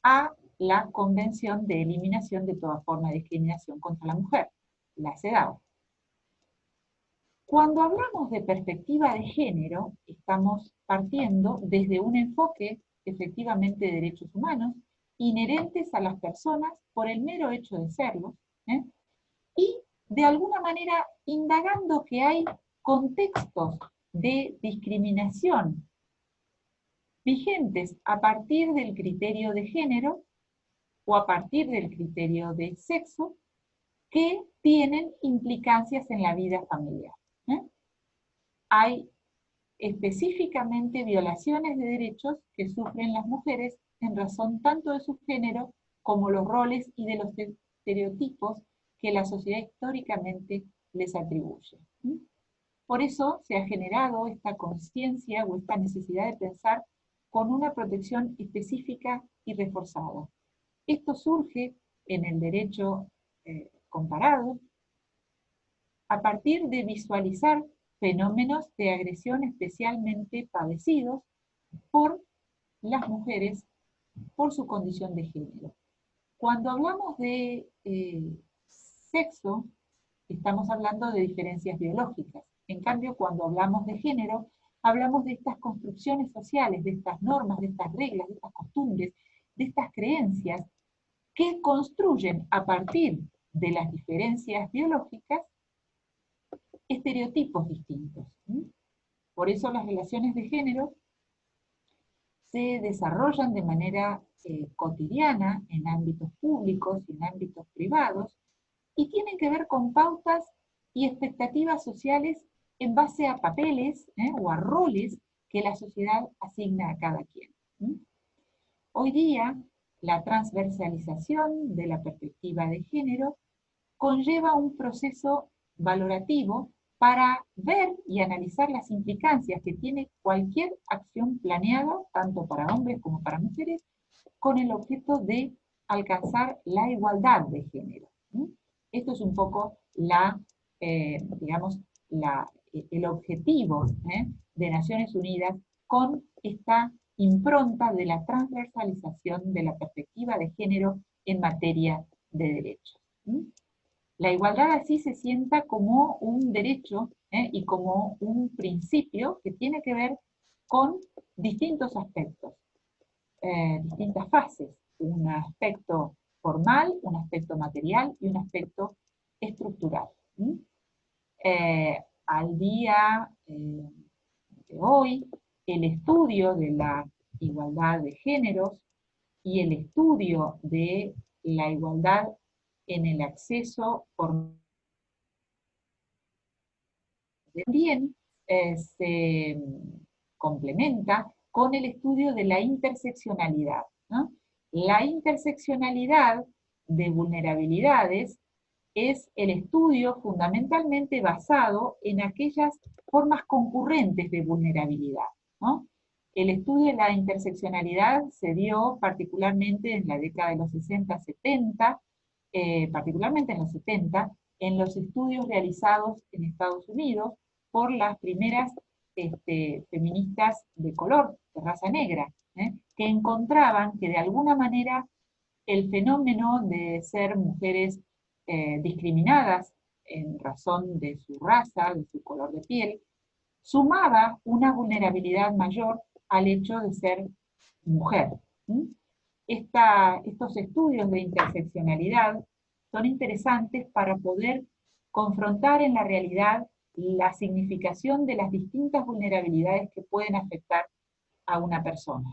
a la Convención de Eliminación de toda forma de discriminación contra la mujer, la CEDAW. Cuando hablamos de perspectiva de género, estamos partiendo desde un enfoque efectivamente de derechos humanos, inherentes a las personas por el mero hecho de serlo, y de alguna manera indagando que hay contextos de discriminación vigentes a partir del criterio de género o a partir del criterio de sexo que tienen implicancias en la vida familiar. Hay específicamente violaciones de derechos que sufren las mujeres en razón tanto de su género como los roles y de los estereotipos que la sociedad históricamente les atribuye. Por eso se ha generado esta conciencia o esta necesidad de pensar con una protección específica y reforzada. Esto surge en el derecho comparado a partir de visualizar fenómenos de agresión especialmente padecidos por las mujeres por su condición de género. Cuando hablamos de sexo, estamos hablando de diferencias biológicas. En cambio, cuando hablamos de género, hablamos de estas construcciones sociales, de estas normas, de estas reglas, de estas costumbres, de estas creencias que construyen a partir de las diferencias biológicas estereotipos distintos. Por eso las relaciones de género se desarrollan de manera cotidiana en ámbitos públicos y en ámbitos privados y tienen que ver con pautas y expectativas sociales en base a papeles o a roles que la sociedad asigna a cada quien. Hoy día, la transversalización de la perspectiva de género conlleva un proceso valorativo para ver y analizar las implicancias que tiene cualquier acción planeada, tanto para hombres como para mujeres, con el objeto de alcanzar la igualdad de género. Esto es un poco el objetivo de Naciones Unidas con esta impronta de la transversalización de la perspectiva de género en materia de derechos. La igualdad así se sienta como un derecho y como un principio que tiene que ver con distintos aspectos, distintas fases, un aspecto formal, un aspecto material y un aspecto estructural. Al día de hoy, el estudio de la igualdad de géneros y el estudio de la igualdad en el acceso también se complementa con el estudio de la interseccionalidad, ¿no? La interseccionalidad de vulnerabilidades es el estudio fundamentalmente basado en aquellas formas concurrentes de vulnerabilidad, ¿no? El estudio de la interseccionalidad se dio particularmente en la década de los 60-70, particularmente en los 70, en los estudios realizados en Estados Unidos por las primeras feministas de color, de raza negra, que encontraban que de alguna manera el fenómeno de ser mujeres discriminadas en razón de su raza, de su color de piel, sumaba una vulnerabilidad mayor al hecho de ser mujer. Estos estudios de interseccionalidad son interesantes para poder confrontar en la realidad la significación de las distintas vulnerabilidades que pueden afectar a una persona.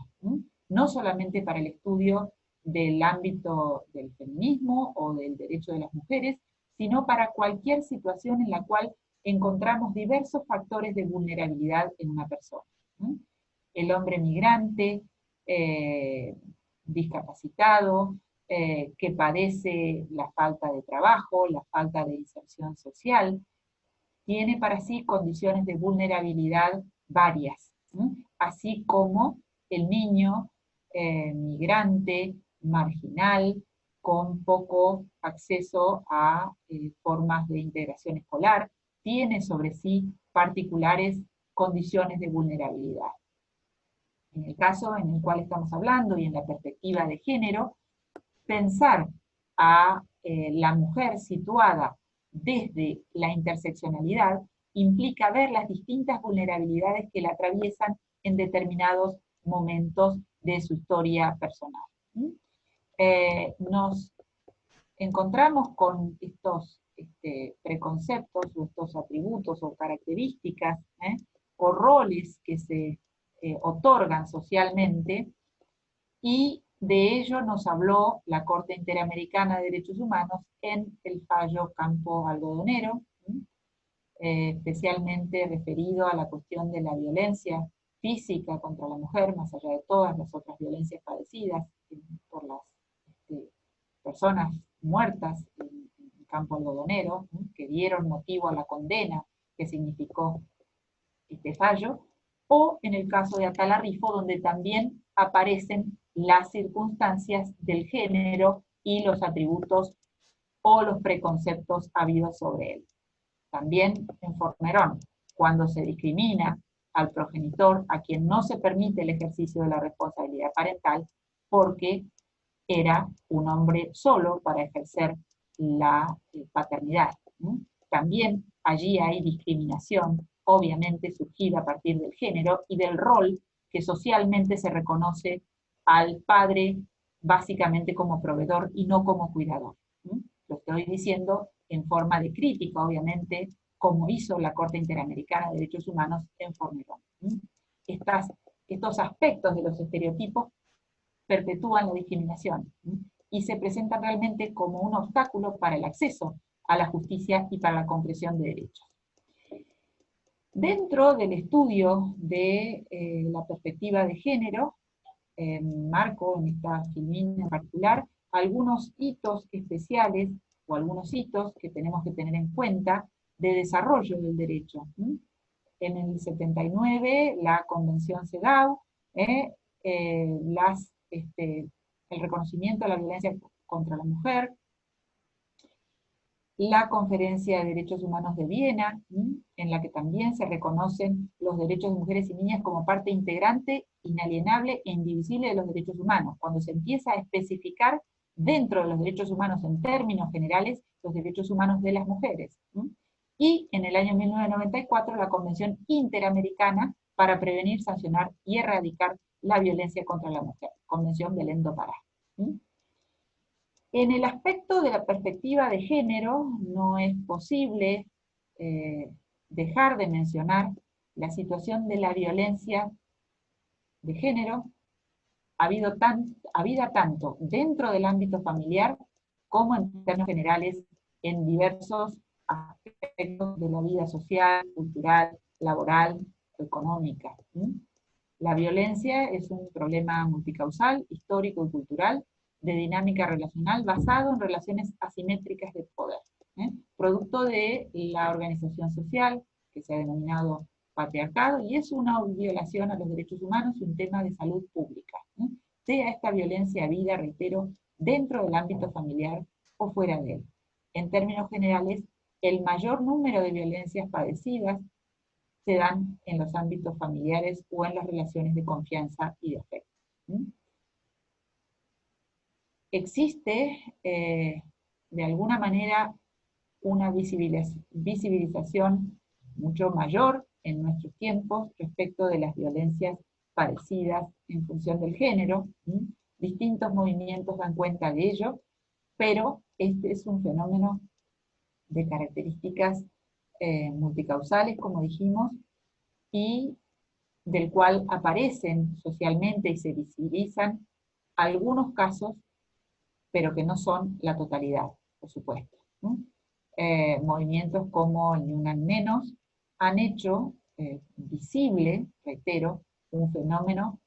No solamente para el estudio del ámbito del feminismo o del derecho de las mujeres, sino para cualquier situación en la cual encontramos diversos factores de vulnerabilidad en una persona. El hombre migrante, discapacitado, que padece la falta de trabajo, la falta de inserción social, tiene para sí condiciones de vulnerabilidad varias, así como el niño migrante, marginal, con poco acceso a formas de integración escolar, tiene sobre sí particulares condiciones de vulnerabilidad. En el caso en el cual estamos hablando y en la perspectiva de género, pensar a la mujer situada desde la interseccionalidad implica ver las distintas vulnerabilidades que la atraviesan en determinados momentos de su historia personal. Nos encontramos con estos preconceptos o estos atributos o características o roles que se otorgan socialmente, y de ello nos habló la Corte Interamericana de Derechos Humanos en el fallo Campo Algodonero, especialmente referido a la cuestión de la violencia física contra la mujer, más allá de todas las otras violencias padecidas por las personas muertas en Campo Algodonero, que dieron motivo a la condena que significó este fallo, o en el caso de Atala Rifo, donde también aparecen las circunstancias del género y los atributos o los preconceptos habidos sobre él. También en Fornerón, cuando se discrimina al progenitor a quien no se permite el ejercicio de la responsabilidad parental porque era un hombre solo para ejercer la paternidad. También allí hay discriminación, obviamente surgida a partir del género y del rol que socialmente se reconoce al padre básicamente como proveedor y no como cuidador. Lo estoy diciendo en forma de crítica, obviamente, como hizo la Corte Interamericana de Derechos Humanos en Fornerón. Estos aspectos de los estereotipos perpetúan la discriminación y se presentan realmente como un obstáculo para el acceso a la justicia y para la concreción de derechos. Dentro del estudio de la perspectiva de género, marco en esta filmina en particular algunos hitos especiales o algunos hitos que tenemos que tener en cuenta de desarrollo del derecho. En el 79, la Convención CEDAW, el reconocimiento de la violencia contra la mujer, la Conferencia de Derechos Humanos de Viena, en la que también se reconocen los derechos de mujeres y niñas como parte integrante, inalienable e indivisible de los derechos humanos, cuando se empieza a especificar dentro de los derechos humanos en términos generales los derechos humanos de las mujeres. Y en el año 1994 la Convención Interamericana para prevenir, sancionar y erradicar la violencia contra la mujer, Convención Belén do Pará. En el aspecto de la perspectiva de género, no es posible dejar de mencionar la situación de la violencia de género, habida tanto dentro del ámbito familiar como en términos generales en diversos aspectos de la vida social, cultural, laboral, económica. La violencia es un problema multicausal, histórico y cultural, de dinámica relacional basado en relaciones asimétricas de poder, producto de la organización social, que se ha denominado patriarcado y es una violación a los derechos humanos y un tema de salud pública, ¿no? Sea esta violencia habida, reitero, dentro del ámbito familiar o fuera de él. En términos generales, el mayor número de violencias padecidas se dan en los ámbitos familiares o en las relaciones de confianza y de afecto. Existe, de alguna manera, una visibilización mucho mayor en nuestros tiempos respecto de las violencias padecidas en función del género. Distintos movimientos dan cuenta de ello, pero este es un fenómeno de características multicausales, como dijimos, y del cual aparecen socialmente y se visibilizan algunos casos, pero que no son la totalidad, por supuesto, ¿no? Movimientos como Ni Una Menos han hecho visible, reitero, un fenómeno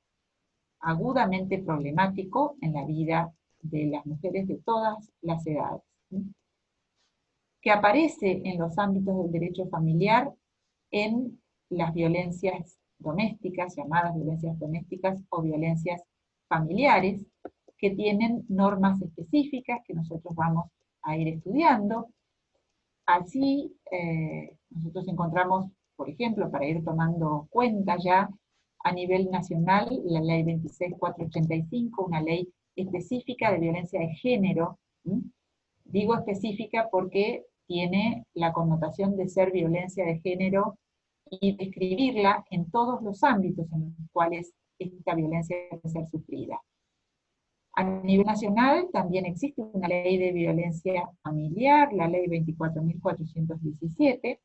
agudamente problemático en la vida de las mujeres de todas las edades, ¿sí? Que aparece en los ámbitos del derecho familiar en las violencias domésticas, llamadas violencias domésticas o violencias familiares, que tienen normas específicas que nosotros vamos a ir estudiando. Así, nosotros encontramos, por ejemplo, para ir tomando cuenta ya, a nivel nacional, la ley 26485, una ley específica de violencia de género. Digo específica porque tiene la connotación de ser violencia de género y describirla en todos los ámbitos en los cuales esta violencia debe ser sufrida. A nivel nacional también existe una ley de violencia familiar, la ley 24.417,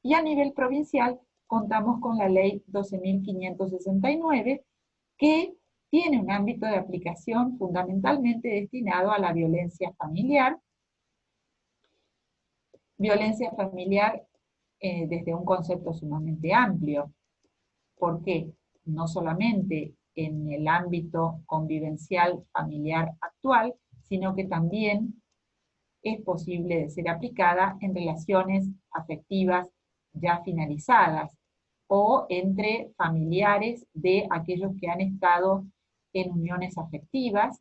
y a nivel provincial contamos con la ley 12.569, que tiene un ámbito de aplicación fundamentalmente destinado a la violencia familiar desde un concepto sumamente amplio, porque no solamente en el ámbito convivencial familiar actual, sino que también es posible de ser aplicada en relaciones afectivas ya finalizadas, o entre familiares de aquellos que han estado en uniones afectivas,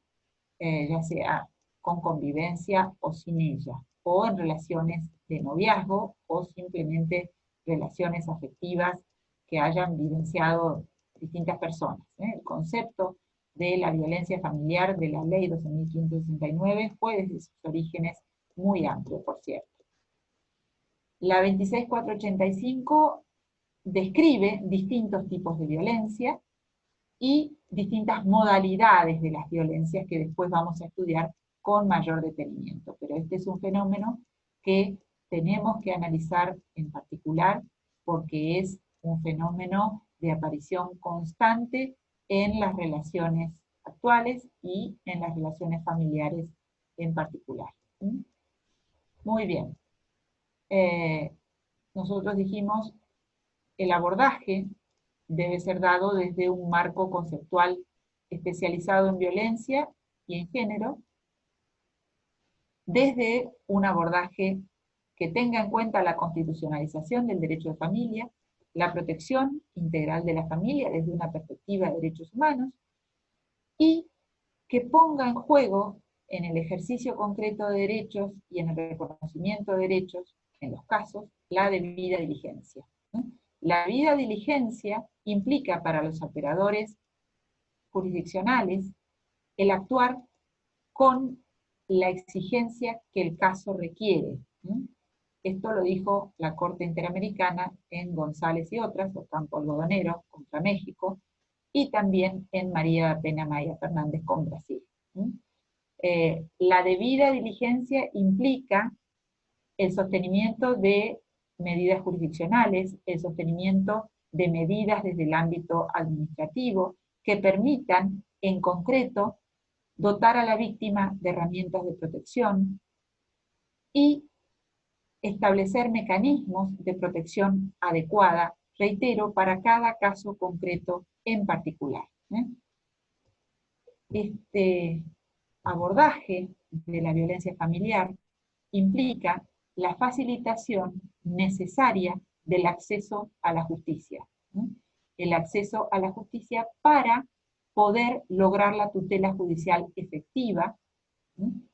ya sea con convivencia o sin ella, o en relaciones de noviazgo, o simplemente relaciones afectivas que hayan vivenciado distintas personas. El concepto de la violencia familiar de la ley 12.569 fue desde sus orígenes muy amplio, por cierto. La 26485 describe distintos tipos de violencia y distintas modalidades de las violencias que después vamos a estudiar con mayor detenimiento. Pero este es un fenómeno que tenemos que analizar en particular porque es un fenómeno de aparición constante en las relaciones actuales y en las relaciones familiares en particular. Muy bien. Nosotros dijimos, el abordaje debe ser dado desde un marco conceptual especializado en violencia y en género, desde un abordaje que tenga en cuenta la constitucionalización del derecho de familia, la protección integral de la familia desde una perspectiva de derechos humanos, y que ponga en juego en el ejercicio concreto de derechos y en el reconocimiento de derechos, en los casos, la debida diligencia. La debida diligencia implica para los operadores jurisdiccionales el actuar con la exigencia que el caso requiere. Esto lo dijo la Corte Interamericana en González y otras, Ocampo Algodonero contra México, y también en María Pena Maya Fernández con Brasil. La debida diligencia implica el sostenimiento de medidas jurisdiccionales, el sostenimiento de medidas desde el ámbito administrativo que permitan, en concreto, dotar a la víctima de herramientas de protección y establecer mecanismos de protección adecuada, reitero, para cada caso concreto en particular. Este abordaje de la violencia familiar implica la facilitación necesaria del acceso a la justicia. El acceso a la justicia para poder lograr la tutela judicial efectiva,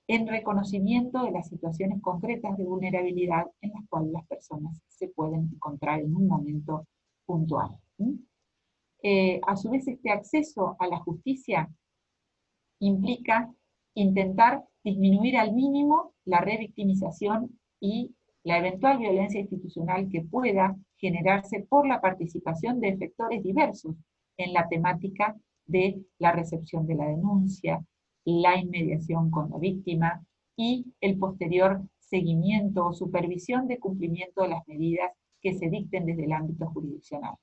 en reconocimiento de las situaciones concretas de vulnerabilidad en las cuales las personas se pueden encontrar en un momento puntual. A su vez, este acceso a la justicia implica intentar disminuir al mínimo la revictimización y la eventual violencia institucional que pueda generarse por la participación de efectores diversos en la temática de la recepción de la denuncia, la inmediación con la víctima y el posterior seguimiento o supervisión de cumplimiento de las medidas que se dicten desde el ámbito jurisdiccional.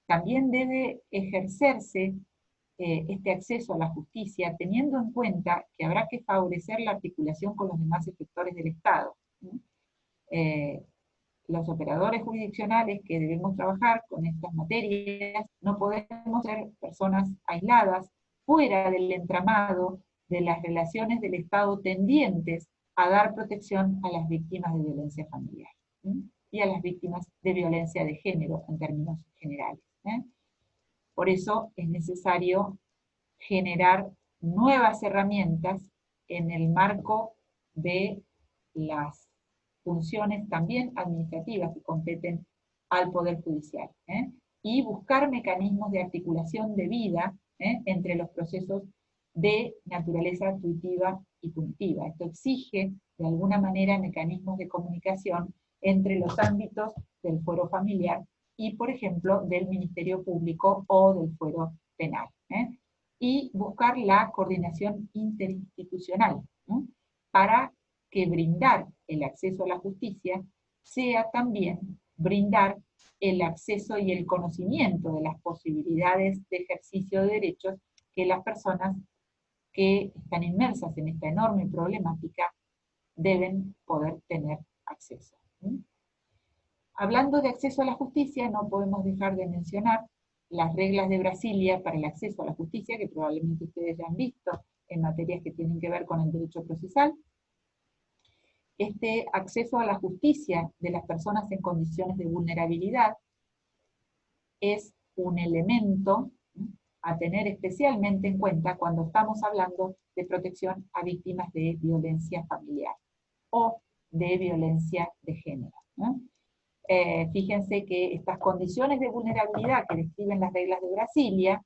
También debe ejercerse este acceso a la justicia teniendo en cuenta que habrá que favorecer la articulación con los demás efectores del Estado. Los operadores jurisdiccionales que debemos trabajar con estas materias no podemos ser personas aisladas, fuera del entramado de las relaciones del Estado tendientes a dar protección a las víctimas de violencia familiar y a las víctimas de violencia de género en términos generales. Por eso es necesario generar nuevas herramientas en el marco de las funciones también administrativas que competen al Poder Judicial, y buscar mecanismos de articulación debida entre los procesos de naturaleza tuitiva y punitiva. Esto exige, de alguna manera, mecanismos de comunicación entre los ámbitos del fuero familiar y, por ejemplo, del Ministerio Público o del fuero penal. Y buscar la coordinación interinstitucional, para que brindar el acceso a la justicia sea también brindar el acceso y el conocimiento de las posibilidades de ejercicio de derechos que las personas que están inmersas en esta enorme problemática deben poder tener acceso. Hablando de acceso a la justicia, no podemos dejar de mencionar las reglas de Brasilia para el acceso a la justicia, que probablemente ustedes ya han visto en materias que tienen que ver con el derecho procesal. Este acceso a la justicia de las personas en condiciones de vulnerabilidad es un elemento a tener especialmente en cuenta cuando estamos hablando de protección a víctimas de violencia familiar o de violencia de género. Fíjense que estas condiciones de vulnerabilidad que describen las reglas de Brasilia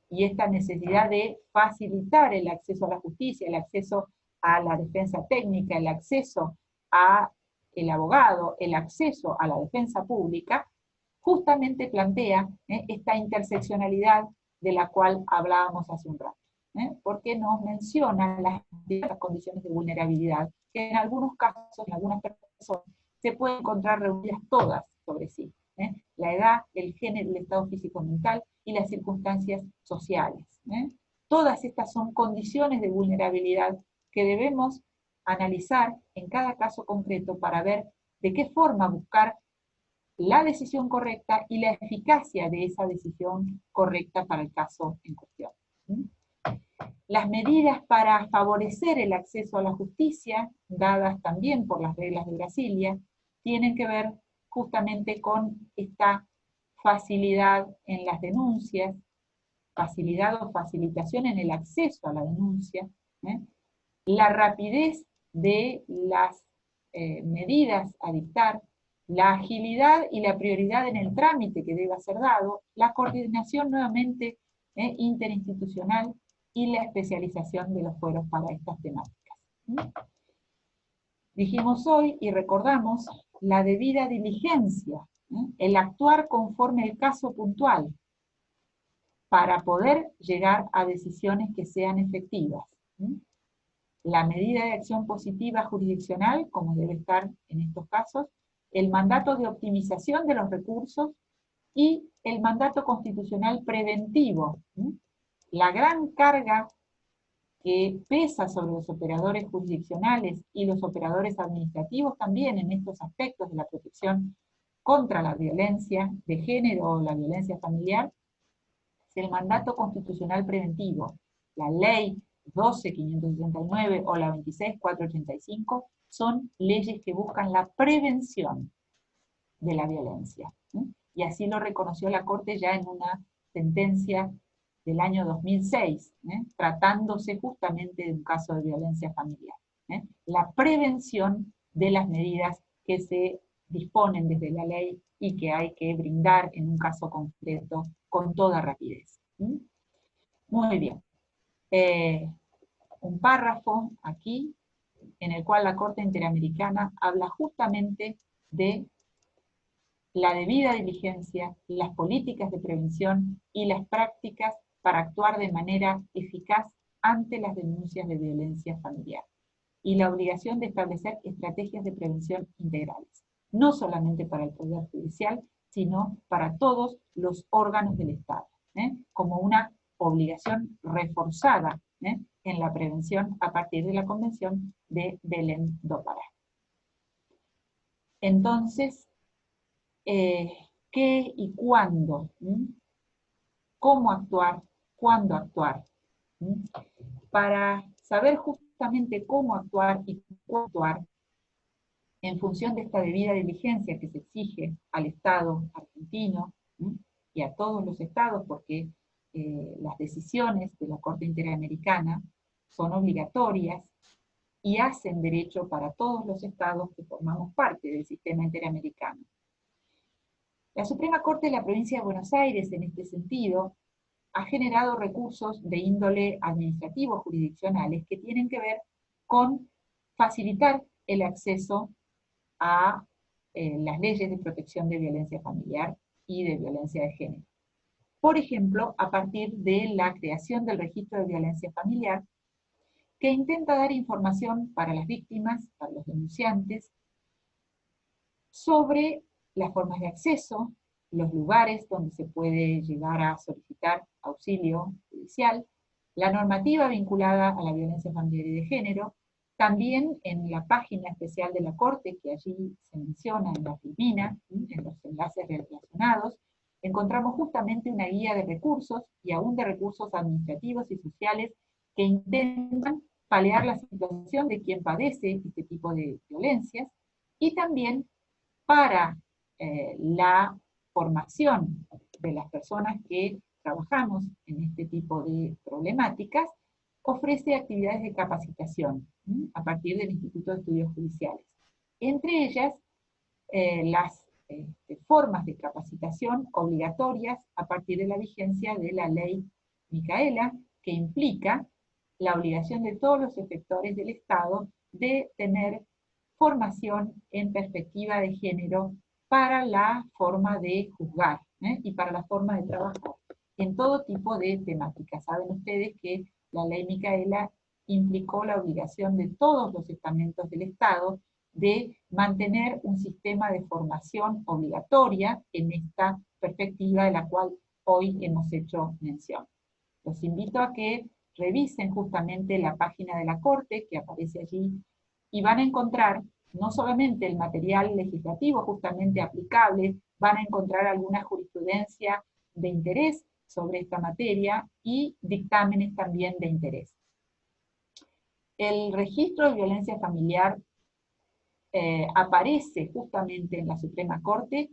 y esta necesidad de facilitar el acceso a la justicia, el acceso a la defensa técnica, el acceso al abogado, el acceso a la defensa pública, justamente plantea esta interseccionalidad de la cual hablábamos hace un rato, porque nos menciona las diversas condiciones de vulnerabilidad, que en algunos casos, en algunas personas, se pueden encontrar reunidas todas sobre sí. La edad, el género, el estado físico-mental y las circunstancias sociales. Todas estas son condiciones de vulnerabilidad que debemos analizar en cada caso concreto para ver de qué forma buscar la decisión correcta y la eficacia de esa decisión correcta para el caso en cuestión. Las medidas para favorecer el acceso a la justicia, dadas también por las reglas de Brasilia, tienen que ver justamente con esta facilidad en las denuncias, facilidad o facilitación en el acceso a la denuncia, la rapidez de las medidas a dictar, la agilidad y la prioridad en el trámite que deba ser dado, la coordinación nuevamente interinstitucional y la especialización de los fueros para estas temáticas. Dijimos hoy y recordamos la debida diligencia, el actuar conforme el caso puntual, para poder llegar a decisiones que sean efectivas. La medida de acción positiva jurisdiccional, como debe estar en estos casos, el mandato de optimización de los recursos y el mandato constitucional preventivo. La gran carga que pesa sobre los operadores jurisdiccionales y los operadores administrativos también en estos aspectos de la protección contra la violencia de género o la violencia familiar, es el mandato constitucional preventivo. La ley 12.569 o la 26.485 son leyes que buscan la prevención de la violencia. Y así lo reconoció la Corte ya en una sentencia del año 2006, tratándose justamente de un caso de violencia familiar. La prevención de las medidas que se disponen desde la ley y que hay que brindar en un caso concreto con toda rapidez. Muy bien. Un párrafo aquí en el cual la Corte Interamericana habla justamente de la debida diligencia, las políticas de prevención y las prácticas para actuar de manera eficaz ante las denuncias de violencia familiar, y la obligación de establecer estrategias de prevención integrales, no solamente para el Poder Judicial, sino para todos los órganos del Estado, como una obligación reforzada en la prevención a partir de la Convención de Belém do Pará. Entonces, ¿qué y cuándo? ¿Cómo actuar? ¿Cuándo actuar? Para saber justamente cómo actuar y cuándo actuar, en función de esta debida diligencia que se exige al Estado argentino y a todos los estados, porque las decisiones de la Corte Interamericana son obligatorias y hacen derecho para todos los estados que formamos parte del sistema interamericano. La Suprema Corte de la Provincia de Buenos Aires, en este sentido, ha generado recursos de índole administrativo jurisdiccionales que tienen que ver con facilitar el acceso a las leyes de protección de violencia familiar y de violencia de género. Por ejemplo, a partir de la creación del registro de violencia familiar, que intenta dar información para las víctimas, para los denunciantes, sobre las formas de acceso, los lugares donde se puede llegar a solicitar auxilio judicial, la normativa vinculada a la violencia familiar y de género. También en la página especial de la Corte, que allí se menciona en la filmina, en los enlaces relacionados, encontramos justamente una guía de recursos y aún de recursos administrativos y sociales que intentan paliar la situación de quien padece este tipo de violencias, y también para la formación de las personas que trabajamos en este tipo de problemáticas, ofrece actividades de capacitación a partir del Instituto de Estudios Judiciales. Entre ellas, las formas de capacitación obligatorias a partir de la vigencia de la ley Micaela, que implica la obligación de todos los efectores del Estado de tener formación en perspectiva de género para la forma de juzgar y para la forma de trabajar en todo tipo de temáticas. Saben ustedes que la ley Micaela implicó la obligación de todos los estamentos del Estado de mantener un sistema de formación obligatoria en esta perspectiva de la cual hoy hemos hecho mención. Los invito a que revisen justamente la página de la Corte que aparece allí y van a encontrar no solamente el material legislativo justamente aplicable, van a encontrar alguna jurisprudencia de interés sobre esta materia y dictámenes también de interés. El registro de violencia familiar aparece justamente en la Suprema Corte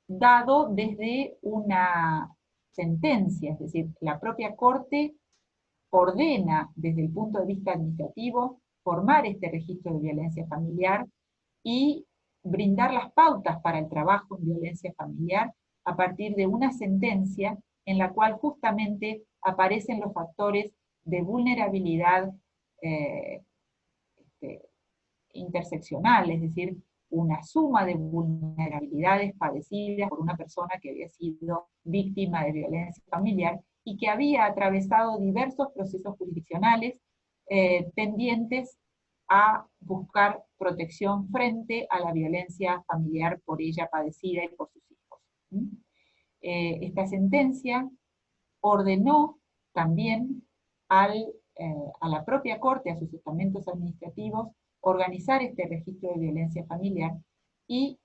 dado desde una sentencia, es decir, la propia Corte ordena desde el punto de vista administrativo formar este registro de violencia familiar y brindar las pautas para el trabajo en violencia familiar a partir de una sentencia en la cual justamente aparecen los factores de vulnerabilidad interseccional, es decir, una suma de vulnerabilidades padecidas por una persona que había sido víctima de violencia familiar y que había atravesado diversos procesos jurisdiccionales tendientes a buscar protección frente a la violencia familiar por ella padecida y por sus hijos. Esta sentencia ordenó también a la propia Corte, a sus estamentos administrativos, organizar este registro de violencia familiar y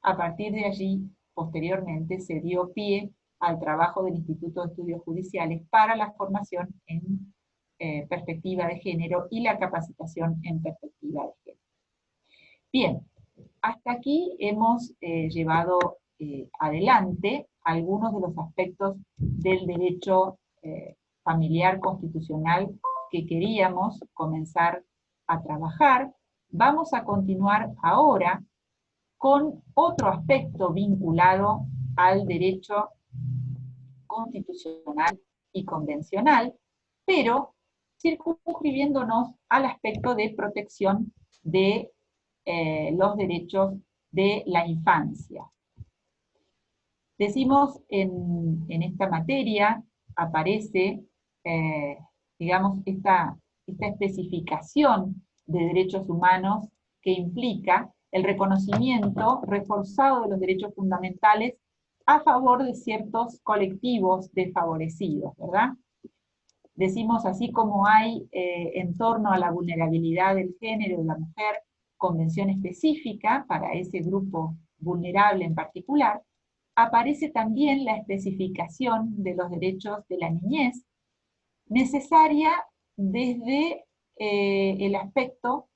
a partir de allí, posteriormente, se dio pie al trabajo del Instituto de Estudios Judiciales para la formación en perspectiva de género y la capacitación en perspectiva de género. Bien, Hasta aquí hemos llevado adelante algunos de los aspectos del derecho familiar constitucional que queríamos comenzar a trabajar. Vamos a continuar ahora con otro aspecto vinculado al derecho constitucional y convencional, pero circunscribiéndonos al aspecto de protección de los derechos de la infancia. Decimos en esta materia, aparece, digamos, esta especificación de derechos humanos que implica el reconocimiento reforzado de los derechos fundamentales a favor de ciertos colectivos desfavorecidos, ¿verdad? Decimos, así como hay en torno a la vulnerabilidad del género de la mujer, convención específica para ese grupo vulnerable en particular, aparece también la especificación de los derechos de la niñez, necesaria desde el aspecto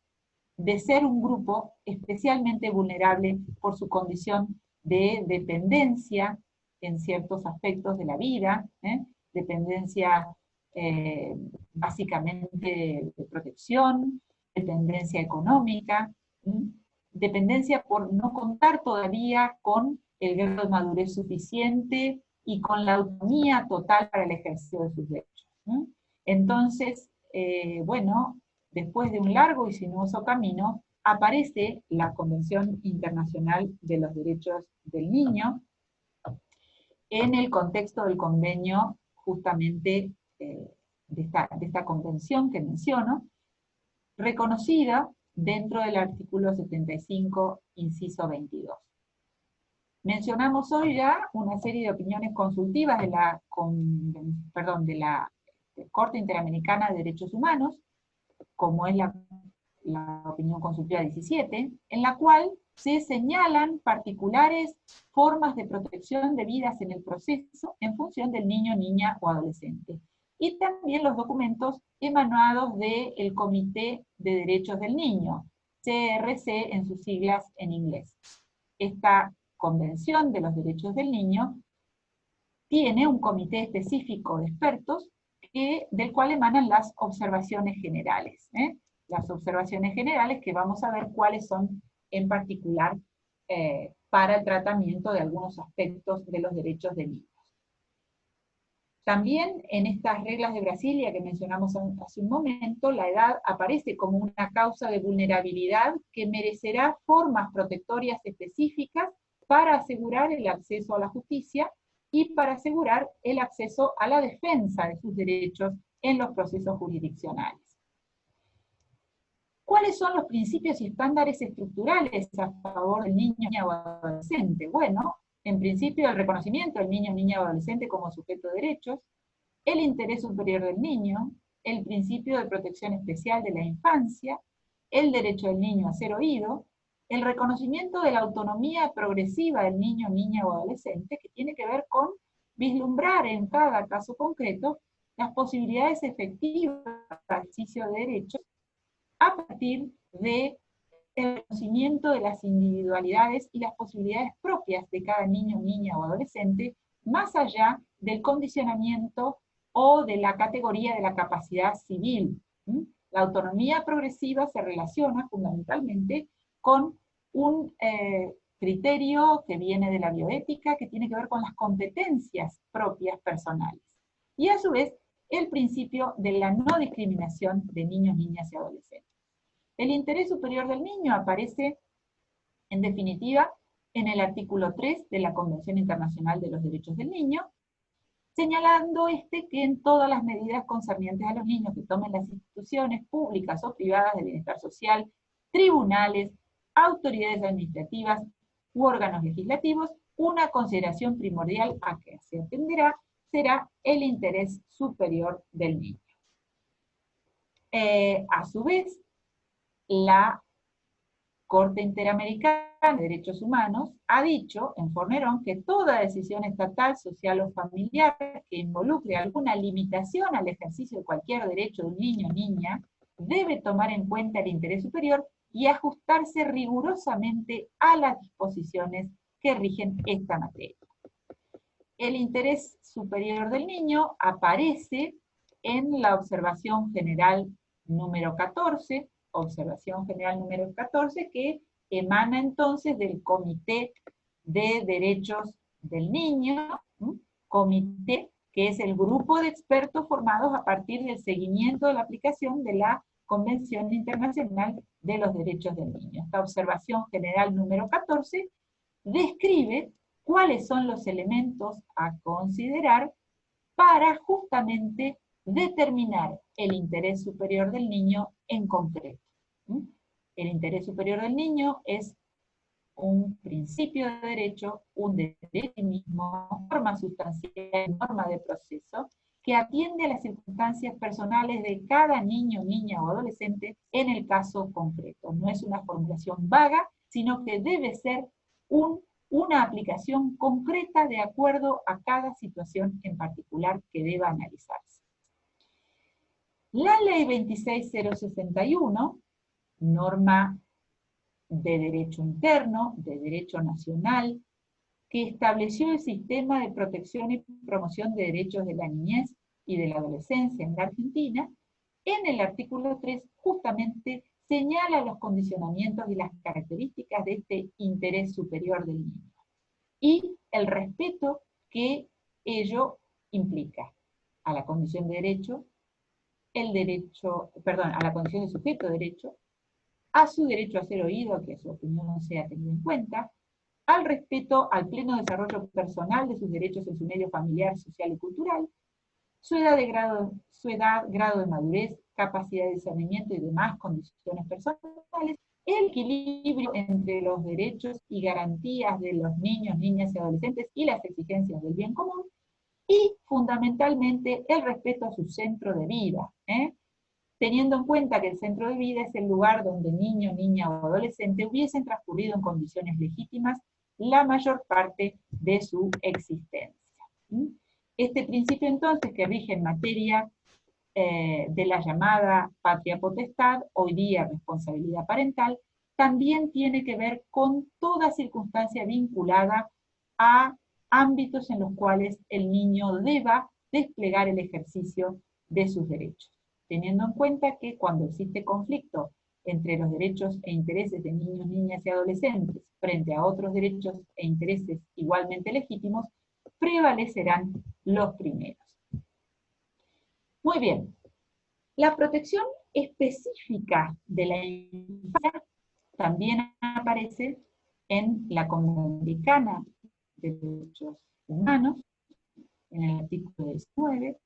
de ser un grupo especialmente vulnerable por su condición de dependencia en ciertos aspectos de la vida, dependencia básicamente de protección, dependencia económica, dependencia por no contar todavía con el grado de madurez suficiente y con la autonomía total para el ejercicio de sus derechos. Entonces, bueno, después de un largo y sinuoso camino, aparece la Convención Internacional de los Derechos del Niño en el contexto del convenio justamente de esta convención que menciono, reconocida dentro del artículo 75, inciso 22. Mencionamos hoy ya una serie de opiniones consultivas de la Corte Interamericana de Derechos Humanos, como es la opinión consultiva 17, en la cual se señalan particulares formas de protección debidas en el proceso en función del niño, niña o adolescente. Y también los documentos emanados del Comité de Derechos del Niño, CRC en sus siglas en inglés. Esta Convención de los Derechos del Niño tiene un comité específico de expertos del cual emanan las observaciones generales. Las observaciones generales que vamos a ver cuáles son en particular para el tratamiento de algunos aspectos de los derechos de niños. También en estas reglas de Brasilia que mencionamos hace un momento, la edad aparece como una causa de vulnerabilidad que merecerá formas protectorias específicas para asegurar el acceso a la justicia y para asegurar el acceso a la defensa de sus derechos en los procesos jurisdiccionales. ¿Cuáles son los principios y estándares estructurales a favor del niño, niña o adolescente? Bueno, en principio el reconocimiento del niño, niña o adolescente como sujeto de derechos, el interés superior del niño, el principio de protección especial de la infancia, el derecho del niño a ser oído, el reconocimiento de la autonomía progresiva del niño, niña o adolescente, que tiene que ver con vislumbrar en cada caso concreto las posibilidades efectivas de ejercicio de derechos a partir del conocimiento de las individualidades y las posibilidades propias de cada niño, niña o adolescente, más allá del condicionamiento o de la categoría de la capacidad civil. La autonomía progresiva se relaciona fundamentalmente con un criterio que viene de la bioética, que tiene que ver con las competencias propias personales. Y a su vez, el principio de la no discriminación de niños, niñas y adolescentes. El interés superior del niño aparece, en definitiva, en el artículo 3 de la Convención Internacional de los Derechos del Niño, señalando que en todas las medidas concernientes a los niños que tomen las instituciones públicas o privadas de bienestar social, tribunales, autoridades administrativas u órganos legislativos, una consideración primordial a que se atenderá será el interés superior del niño. A su vez, la Corte Interamericana de Derechos Humanos ha dicho en Fornerón que toda decisión estatal, social o familiar que involucre alguna limitación al ejercicio de cualquier derecho de un niño o niña debe tomar en cuenta el interés superior y ajustarse rigurosamente a las disposiciones que rigen esta materia. El interés superior del niño aparece en la observación general número 14, que emana entonces del Comité de Derechos del Niño, comité que es el grupo de expertos formados a partir del seguimiento de la aplicación de la Convención Internacional de los Derechos del Niño. Esta observación general número 14 describe cuáles son los elementos a considerar para justamente determinar el interés superior del niño en concreto. El interés superior del niño es un principio de derecho, un derecho mismo, norma sustancial, norma de proceso, que atiende a las circunstancias personales de cada niño, niña o adolescente en el caso concreto. No es una formulación vaga, sino que debe ser una aplicación concreta de acuerdo a cada situación en particular que deba analizarse. La Ley 26061, norma de derecho interno, de derecho nacional, que estableció el sistema de protección y promoción de derechos de la niñez y de la adolescencia en la Argentina, en el artículo 3 justamente señala los condicionamientos y las características de este interés superior del niño, y el respeto que ello implica a la condición de derecho, a la condición de sujeto de derecho, a su derecho a ser oído, a que su opinión no sea tenida en cuenta, al respeto al pleno desarrollo personal de sus derechos en su medio familiar, social y cultural, su edad, grado de madurez, capacidad de discernimiento y demás condiciones personales, el equilibrio entre los derechos y garantías de los niños, niñas y adolescentes y las exigencias del bien común, y fundamentalmente el respeto a su centro de vida, teniendo en cuenta que el centro de vida es el lugar donde niño, niña o adolescente hubiesen transcurrido en condiciones legítimas la mayor parte de su existencia. Este principio entonces que rige en materia de la llamada patria potestad, hoy día responsabilidad parental, también tiene que ver con toda circunstancia vinculada a ámbitos en los cuales el niño deba desplegar el ejercicio de sus derechos, teniendo en cuenta que cuando existe conflicto entre los derechos e intereses de niños, niñas y adolescentes frente a otros derechos e intereses igualmente legítimos, prevalecerán los primeros. Muy bien, la protección específica de la infancia también aparece en la Convención Americana de Derechos Humanos, en el artículo 19,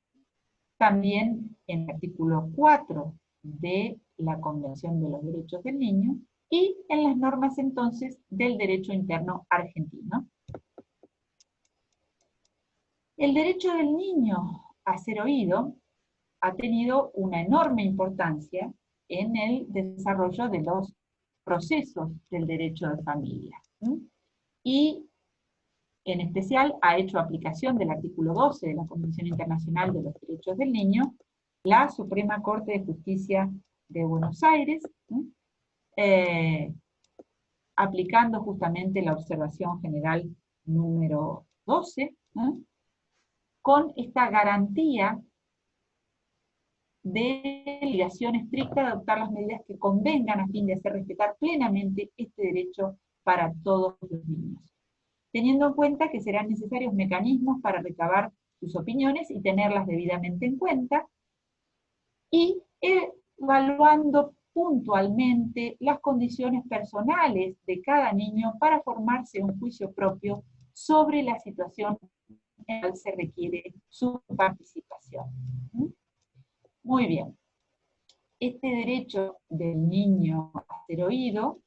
también en el artículo 4 de la Convención de los Derechos del Niño, y en las normas entonces del derecho interno argentino. El derecho del niño a ser oído ha tenido una enorme importancia en el desarrollo de los procesos del derecho de familia. Y en especial ha hecho aplicación del artículo 12 de la Convención Internacional de los Derechos del Niño la Suprema Corte de Justicia de Buenos Aires, aplicando justamente la observación general número 12, con esta garantía de obligación estricta de adoptar las medidas que convengan a fin de hacer respetar plenamente este derecho para todos los niños, teniendo en cuenta que serán necesarios mecanismos para recabar sus opiniones y tenerlas debidamente en cuenta, y evaluando puntualmente las condiciones personales de cada niño para formarse un juicio propio sobre la situación en la que se requiere su participación. Muy bien. Este derecho del niño a ser oído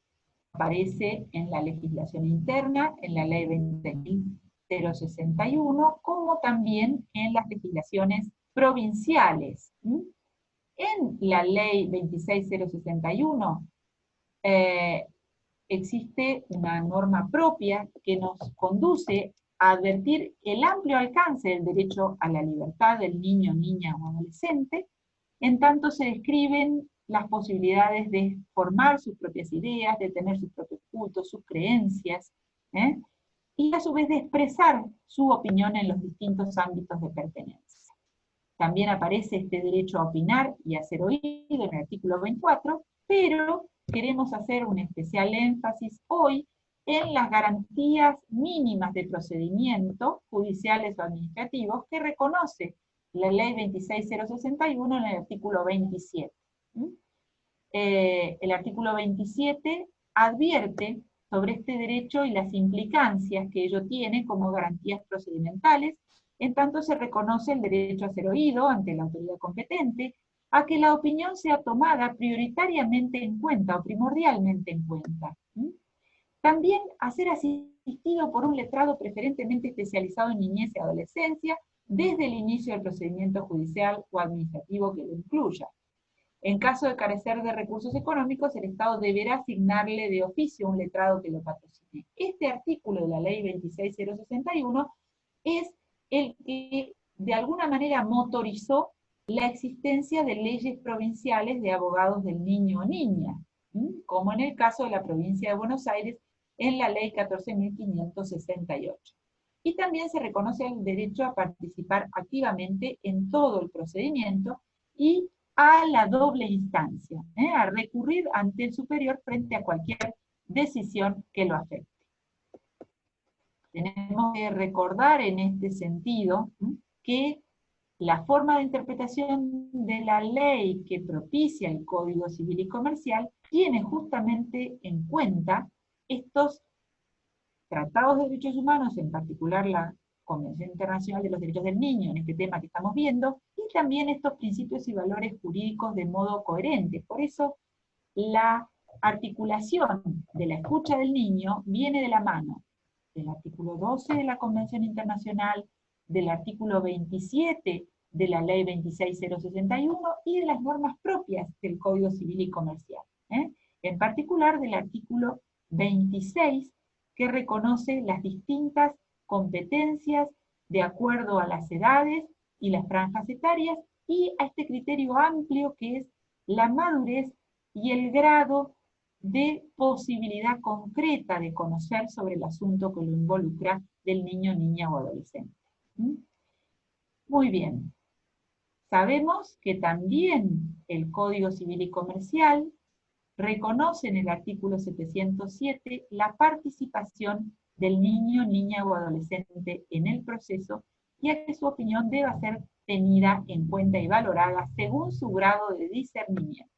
aparece en la legislación interna, en la Ley 20.061, como también en las legislaciones provinciales. En la Ley 26.061 existe una norma propia que nos conduce a advertir el amplio alcance del derecho a la libertad del niño, niña o adolescente, en tanto se describen las posibilidades de formar sus propias ideas, de tener sus propios cultos, sus creencias, ¿eh? Y a su vez de expresar su opinión en los distintos ámbitos de pertenencia. También aparece este derecho a opinar y a ser oído en el artículo 24, pero queremos hacer un especial énfasis hoy en las garantías mínimas de procedimiento, judiciales o administrativos, que reconoce la ley 26061 en el artículo 27. El artículo 27 advierte sobre este derecho y las implicancias que ello tiene como garantías procedimentales, en tanto se reconoce el derecho a ser oído ante la autoridad competente, a que la opinión sea tomada prioritariamente en cuenta o primordialmente en cuenta. También a ser asistido por un letrado preferentemente especializado en niñez y adolescencia desde el inicio del procedimiento judicial o administrativo que lo incluya. En caso de carecer de recursos económicos, el Estado deberá asignarle de oficio un letrado que lo patrocine. Este artículo de la ley 26061 es el que de alguna manera motorizó la existencia de leyes provinciales de abogados del niño o niña, como en el caso de la provincia de Buenos Aires en la ley 14.568. Y también se reconoce el derecho a participar activamente en todo el procedimiento y a la doble instancia, a recurrir ante el superior frente a cualquier decisión que lo afecte. Tenemos que recordar en este sentido que la forma de interpretación de la ley que propicia el Código Civil y Comercial tiene justamente en cuenta estos tratados de derechos humanos, en particular la Convención Internacional de los Derechos del Niño, en este tema que estamos viendo, y también estos principios y valores jurídicos de modo coherente. Por eso, la articulación de la escucha del niño viene de la mano del artículo 12 de la Convención Internacional, del artículo 27 de la Ley 26061 y de las normas propias del Código Civil y Comercial. En particular del artículo 26, que reconoce las distintas competencias de acuerdo a las edades y las franjas etarias, y a este criterio amplio que es la madurez y el grado de posibilidad concreta de conocer sobre el asunto que lo involucra del niño, niña o adolescente. Muy bien. Sabemos que también el Código Civil y Comercial reconoce en el artículo 707 la participación del niño, niña o adolescente en el proceso, y a que su opinión deba ser tenida en cuenta y valorada según su grado de discernimiento.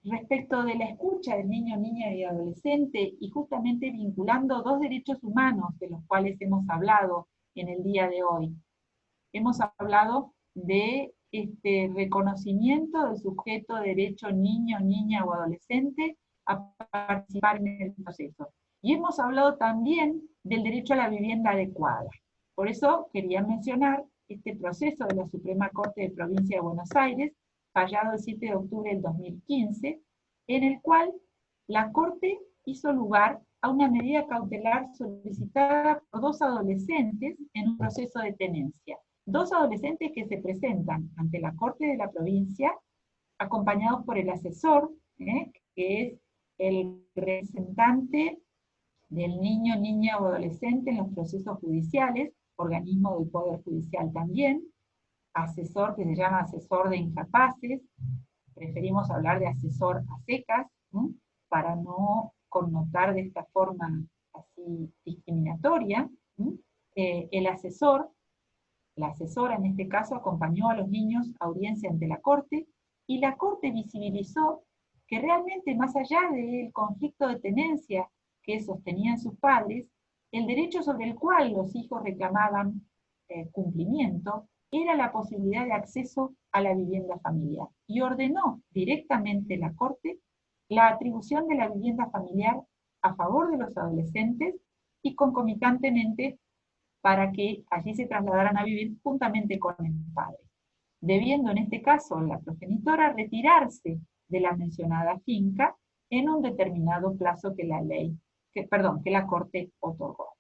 Respecto de la escucha del niño, niña y adolescente, y justamente vinculando dos derechos humanos de los cuales hemos hablado en el día de hoy. Hemos hablado de este reconocimiento del sujeto de derecho niño, niña o adolescente a participar en el proceso. Y hemos hablado también del derecho a la vivienda adecuada. Por eso quería mencionar este proceso de la Suprema Corte de Provincia de Buenos Aires, fallado el 7 de octubre del 2015, en el cual la Corte hizo lugar a una medida cautelar solicitada por dos adolescentes en un proceso de tenencia. Dos adolescentes que se presentan ante la Corte de la provincia, acompañados por el asesor, que es el representante del niño, niña o adolescente en los procesos judiciales, organismo del Poder Judicial también, asesor que se llama asesor de incapaces, preferimos hablar de asesor a secas, para no connotar de esta forma así discriminatoria. El asesor, la asesora en este caso, acompañó a los niños a audiencia ante la Corte, y la Corte visibilizó que realmente, más allá del conflicto de tenencia que sostenían sus padres, el derecho sobre el cual los hijos reclamaban cumplimiento era la posibilidad de acceso a la vivienda familiar, y ordenó directamente la Corte la atribución de la vivienda familiar a favor de los adolescentes y concomitantemente para que allí se trasladaran a vivir juntamente con el padre, debiendo en este caso la progenitora retirarse de la mencionada finca en un determinado plazo que la Corte otorgó.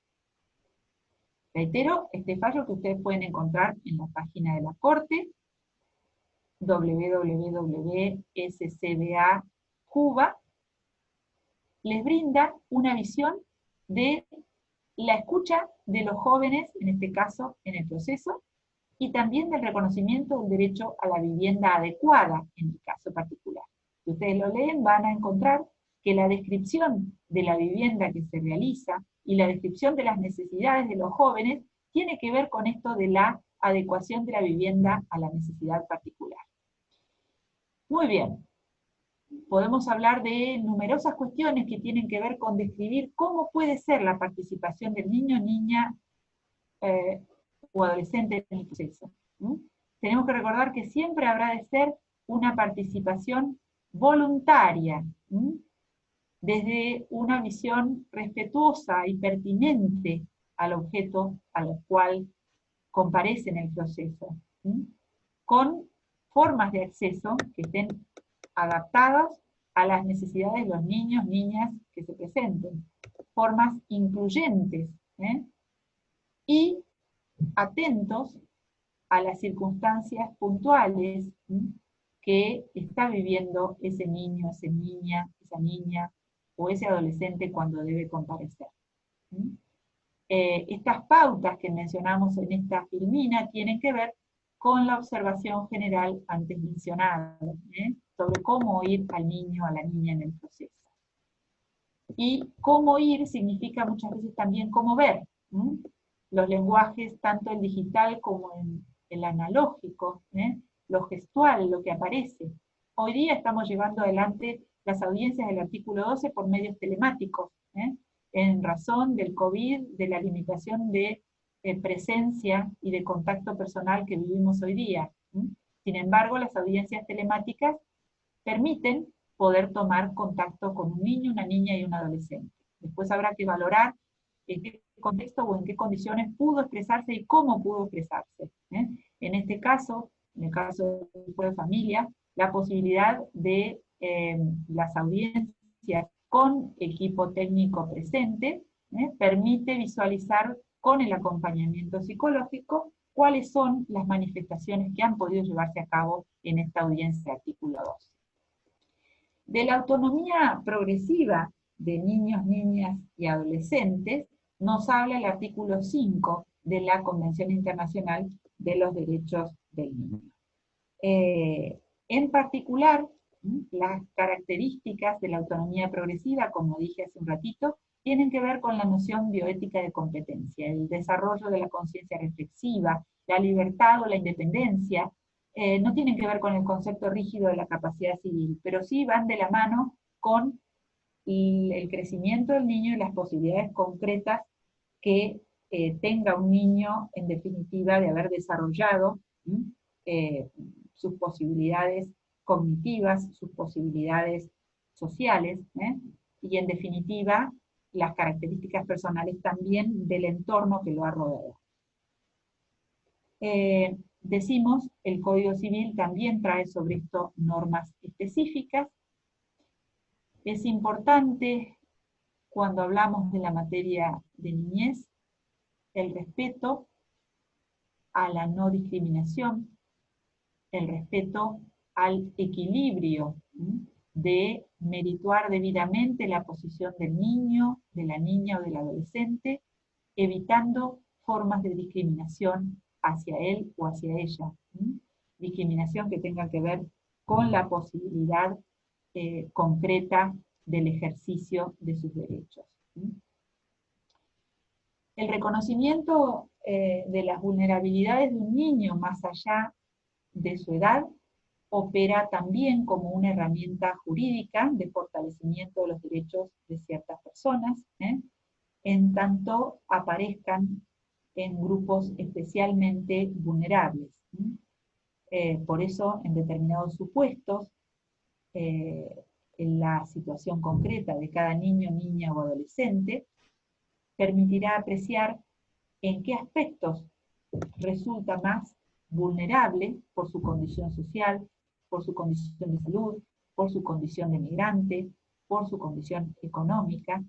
Reitero, este fallo que ustedes pueden encontrar en la página de la Corte, www.scba Cuba, les brinda una visión de la escucha de los jóvenes, en este caso, en el proceso, y también del reconocimiento del derecho a la vivienda adecuada, en el caso particular. Si ustedes lo leen, van a encontrar que la descripción de la vivienda que se realiza y la descripción de las necesidades de los jóvenes tiene que ver con esto de la adecuación de la vivienda a la necesidad particular. Muy bien. Podemos hablar de numerosas cuestiones que tienen que ver con describir cómo puede ser la participación del niño, niña o adolescente en el proceso. Tenemos que recordar que siempre habrá de ser una participación voluntaria, desde una visión respetuosa y pertinente al objeto al cual comparece en el proceso, con formas de acceso que estén adaptadas a las necesidades de los niños, niñas que se presenten, formas incluyentes, y atentos a las circunstancias puntuales que está viviendo ese niño, esa niña o ese adolescente cuando debe comparecer. Estas pautas que mencionamos en esta filmina tienen que ver con la observación general antes mencionada, sobre cómo oír al niño o a la niña en el proceso. Y cómo oír significa muchas veces también cómo ver. Los lenguajes, tanto el digital como el analógico, lo gestual, lo que aparece. Hoy día estamos llevando adelante las audiencias del artículo 12 por medios telemáticos, en razón del COVID, de la limitación de presencia y de contacto personal que vivimos hoy día. Sin embargo, las audiencias telemáticas permiten poder tomar contacto con un niño, una niña y un adolescente. Después habrá que valorar en qué contexto o en qué condiciones pudo expresarse y cómo pudo expresarse. En este caso, en el caso de familia, la posibilidad de las audiencias con equipo técnico presente permite visualizar con el acompañamiento psicológico cuáles son las manifestaciones que han podido llevarse a cabo en esta audiencia artículo 2. De la autonomía progresiva de niños, niñas y adolescentes nos habla el artículo 5 de la Convención Internacional de los Derechos del Niño. En particular, las características de la autonomía progresiva, como dije hace un ratito, tienen que ver con la noción bioética de competencia, el desarrollo de la conciencia reflexiva, la libertad o la independencia. No tienen que ver con el concepto rígido de la capacidad civil, pero sí van de la mano con el crecimiento del niño y las posibilidades concretas que tenga un niño, en definitiva, de haber desarrollado sus posibilidades cognitivas, sus posibilidades sociales, y en definitiva, las características personales también del entorno que lo ha rodeado. Decimos, el Código Civil también trae sobre esto normas específicas. Es importante, cuando hablamos de la materia de niñez, el respeto a la no discriminación, el respeto al equilibrio de merituar debidamente la posición del niño, de la niña o del adolescente, evitando formas de discriminación hacia él o hacia ella. Discriminación que tenga que ver con la posibilidad concreta del ejercicio de sus derechos. El reconocimiento de las vulnerabilidades de un niño más allá de su edad opera también como una herramienta jurídica de fortalecimiento de los derechos de ciertas personas, en tanto aparezcan en grupos especialmente vulnerables. Por eso, en determinados supuestos, en la situación concreta de cada niño, niña o adolescente, permitirá apreciar en qué aspectos resulta más vulnerable por su condición social, por su condición de salud, por su condición de migrante, por su condición económica,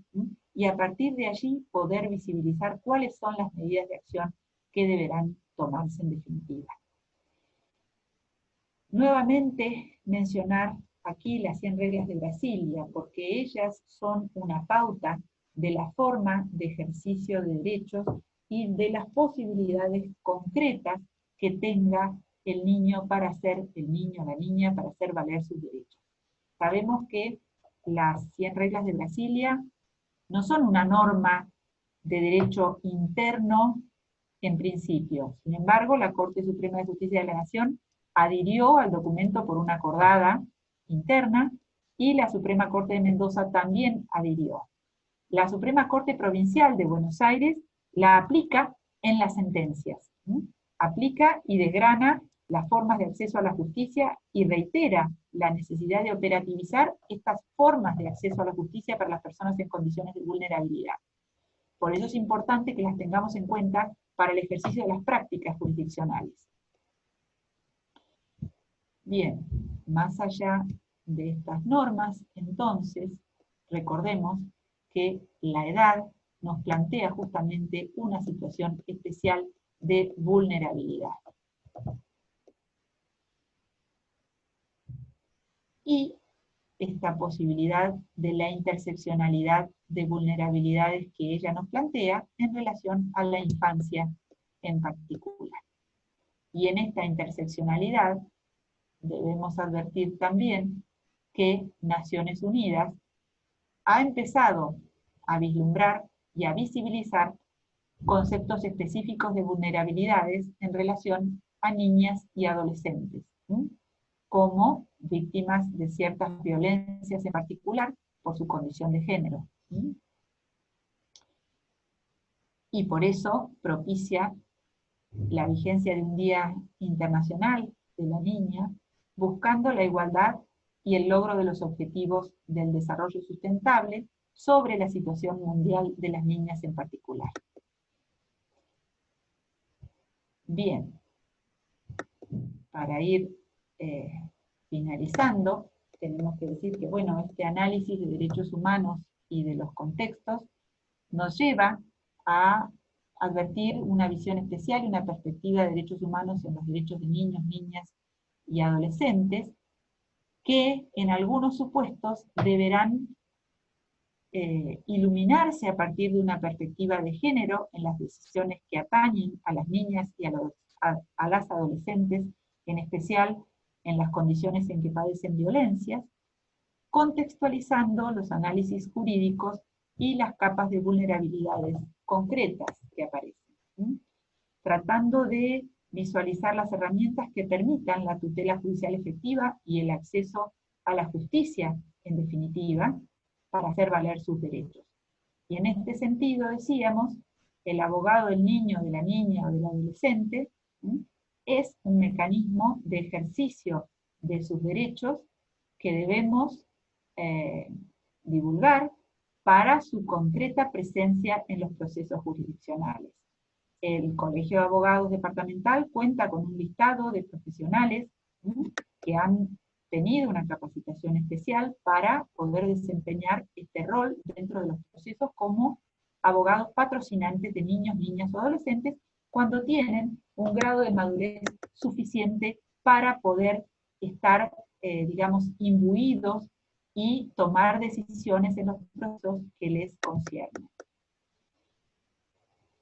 y a partir de allí poder visibilizar cuáles son las medidas de acción que deberán tomarse en definitiva. Nuevamente mencionar aquí las 100 reglas de Brasilia, porque ellas son una pauta de la forma de ejercicio de derechos y de las posibilidades concretas que tenga el niño para hacer, el niño o la niña, para hacer valer sus derechos. Sabemos que las 100 reglas de Brasilia no son una norma de derecho interno en principio. Sin embargo, la Corte Suprema de Justicia de la Nación adhirió al documento por una acordada interna y la Suprema Corte de Mendoza también adhirió. La Suprema Corte Provincial de Buenos Aires la aplica en las sentencias. Aplica y desgrana las formas de acceso a la justicia y reitera la necesidad de operativizar estas formas de acceso a la justicia para las personas en condiciones de vulnerabilidad. Por eso es importante que las tengamos en cuenta para el ejercicio de las prácticas jurisdiccionales. Bien, más allá de estas normas, entonces, recordemos que la edad nos plantea justamente una situación especial de vulnerabilidad. Y esta posibilidad de la interseccionalidad de vulnerabilidades que ella nos plantea en relación a la infancia en particular. Y en esta interseccionalidad debemos advertir también que Naciones Unidas ha empezado a vislumbrar y a visibilizar conceptos específicos de vulnerabilidades en relación a niñas y adolescentes, como víctimas de ciertas violencias en particular por su condición de género. Y por eso propicia la vigencia de un Día Internacional de la Niña, buscando la igualdad y el logro de los objetivos del desarrollo sustentable sobre la situación mundial de las niñas en particular. Bien, para ir finalizando, tenemos que decir que, bueno, este análisis de derechos humanos y de los contextos nos lleva a advertir una visión especial y una perspectiva de derechos humanos en los derechos de niños, niñas y adolescentes, que en algunos supuestos deberán iluminarse a partir de una perspectiva de género en las decisiones que atañen a las niñas y a las adolescentes, en especial en las condiciones en que padecen violencias, contextualizando los análisis jurídicos y las capas de vulnerabilidades concretas que aparecen, tratando de visualizar las herramientas que permitan la tutela judicial efectiva y el acceso a la justicia, en definitiva, para hacer valer sus derechos. Y en este sentido, decíamos, el abogado del niño, de la niña o del adolescente es un mecanismo de ejercicio de sus derechos que debemos divulgar para su concreta presencia en los procesos jurisdiccionales. El Colegio de Abogados Departamental cuenta con un listado de profesionales que han tenido una capacitación especial para poder desempeñar este rol dentro de los procesos como abogados patrocinantes de niños, niñas o adolescentes cuando tienen un grado de madurez suficiente para poder estar, digamos, imbuidos y tomar decisiones en los procesos que les conciernen.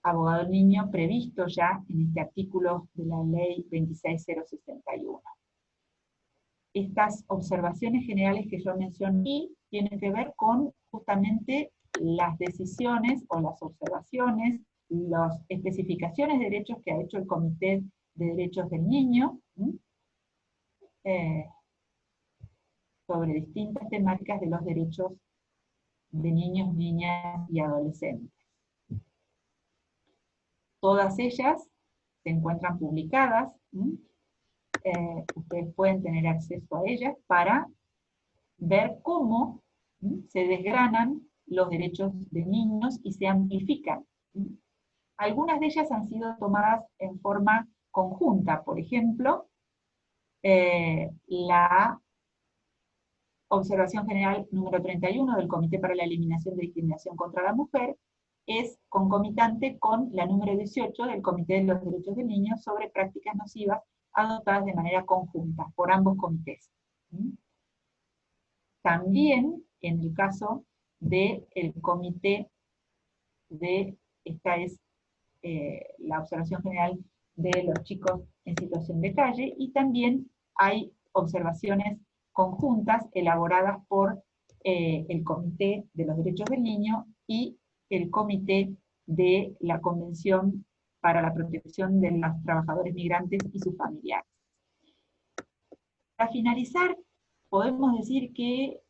Abogado del niño previsto ya en este artículo de la ley 26061. Estas observaciones generales que yo mencioné tienen que ver con justamente las decisiones o las observaciones, las especificaciones de derechos que ha hecho el Comité de Derechos del Niño, sobre distintas temáticas de los derechos de niños, niñas y adolescentes. Todas ellas se encuentran publicadas, ustedes pueden tener acceso a ellas para ver cómo se desgranan los derechos de niños y se amplifican. Algunas de ellas han sido tomadas en forma conjunta, por ejemplo, la Observación General número 31 del Comité para la Eliminación de Discriminación contra la Mujer es concomitante con la número 18 del Comité de los Derechos del Niño sobre prácticas nocivas adoptadas de manera conjunta por ambos comités. También en el caso del comité esta es la observación general de los chicos en situación de calle, y también hay observaciones conjuntas elaboradas por el Comité de los Derechos del Niño y el Comité de la Convención para la Protección de los Trabajadores Migrantes y sus familiares. Para finalizar, podemos decir que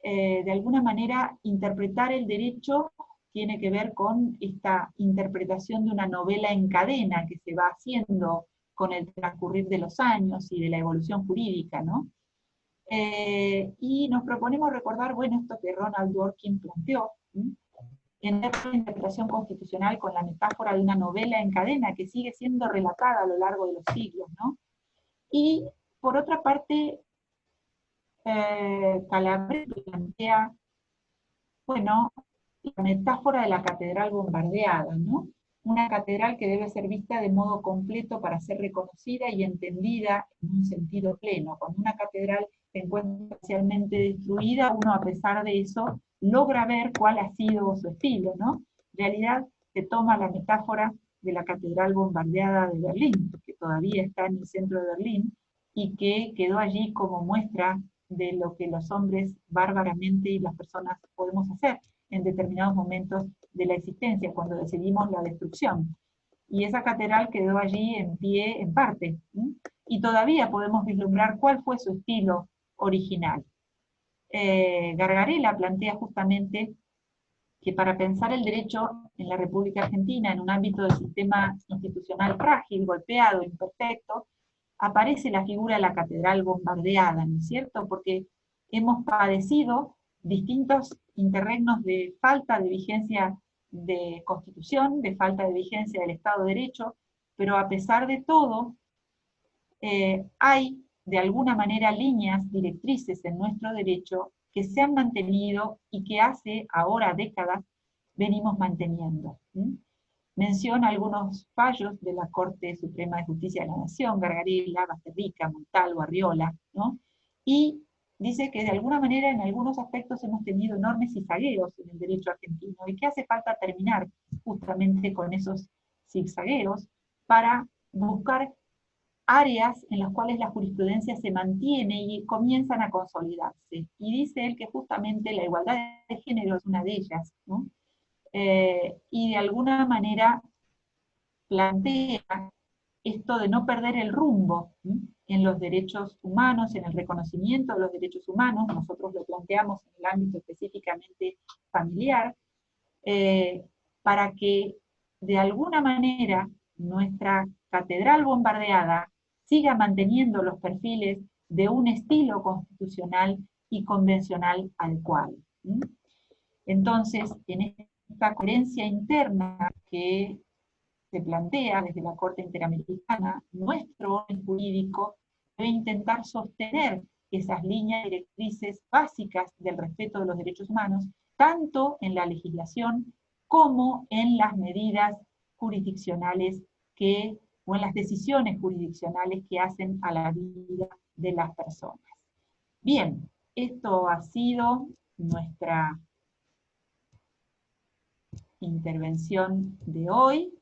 de alguna manera interpretar el derecho tiene que ver con esta interpretación de una novela en cadena que se va haciendo con el transcurrir de los años y de la evolución jurídica, ¿no? Y nos proponemos recordar, bueno, esto que Ronald Dworkin planteó, en la interpretación constitucional con la metáfora de una novela en cadena que sigue siendo relatada a lo largo de los siglos, ¿no? Y, por otra parte, Calabret plantea, bueno, la metáfora de la catedral bombardeada, ¿no? Una catedral que debe ser vista de modo completo para ser reconocida y entendida en un sentido pleno. Cuando una catedral se encuentra parcialmente destruida, uno a pesar de eso logra ver cuál ha sido su estilo, ¿no? En realidad se toma la metáfora de la catedral bombardeada de Berlín, que todavía está en el centro de Berlín, y que quedó allí como muestra de lo que los hombres bárbaramente y las personas podemos hacer en determinados momentos de la existencia, cuando decidimos la destrucción. Y esa catedral quedó allí en pie en parte, y todavía podemos vislumbrar cuál fue su estilo original. Gargarella plantea justamente que para pensar el derecho en la República Argentina en un ámbito del sistema institucional frágil, golpeado, imperfecto, aparece la figura de la catedral bombardeada, ¿no es cierto? Porque hemos padecido distintos interregnos de falta de vigencia de Constitución, de falta de vigencia del Estado de Derecho, pero a pesar de todo, hay de alguna manera líneas directrices en nuestro derecho que se han mantenido y que hace ahora décadas venimos manteniendo. Menciona algunos fallos de la Corte Suprema de Justicia de la Nación, Gargarella, Basterrica, Montalvo, Arriola, ¿no? Y dice que de alguna manera en algunos aspectos hemos tenido enormes zigzagueos en el derecho argentino y que hace falta terminar justamente con esos zigzagueos para buscar áreas en las cuales la jurisprudencia se mantiene y comienzan a consolidarse. Y dice él que justamente la igualdad de género es una de ellas, ¿no? Y de alguna manera plantea esto de no perder el rumbo, ¿sí?, en los derechos humanos, en el reconocimiento de los derechos humanos. Nosotros lo planteamos en el ámbito específicamente familiar, para que de alguna manera nuestra catedral bombardeada siga manteniendo los perfiles de un estilo constitucional y convencional adecuado. Entonces, en esta coherencia interna que se plantea desde la Corte Interamericana, nuestro orden jurídico debe intentar sostener esas líneas directrices básicas del respeto de los derechos humanos, tanto en la legislación como en las medidas jurisdiccionales o en las decisiones jurisdiccionales que hacen a la vida de las personas. Bien, esto ha sido nuestra intervención de hoy.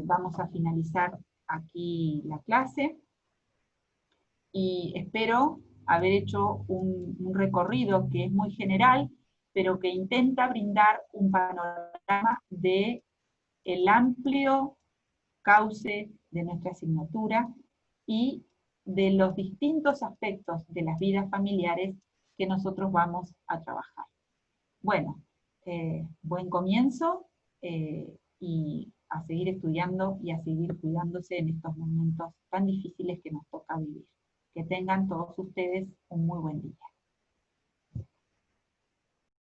Vamos a finalizar aquí la clase y espero haber hecho un recorrido que es muy general, pero que intenta brindar un panorama de el amplio cauce de nuestra asignatura y de los distintos aspectos de las vidas familiares que nosotros vamos a trabajar. Bueno, buen comienzo y a seguir estudiando y a seguir cuidándose en estos momentos tan difíciles que nos toca vivir. Que tengan todos ustedes un muy buen día.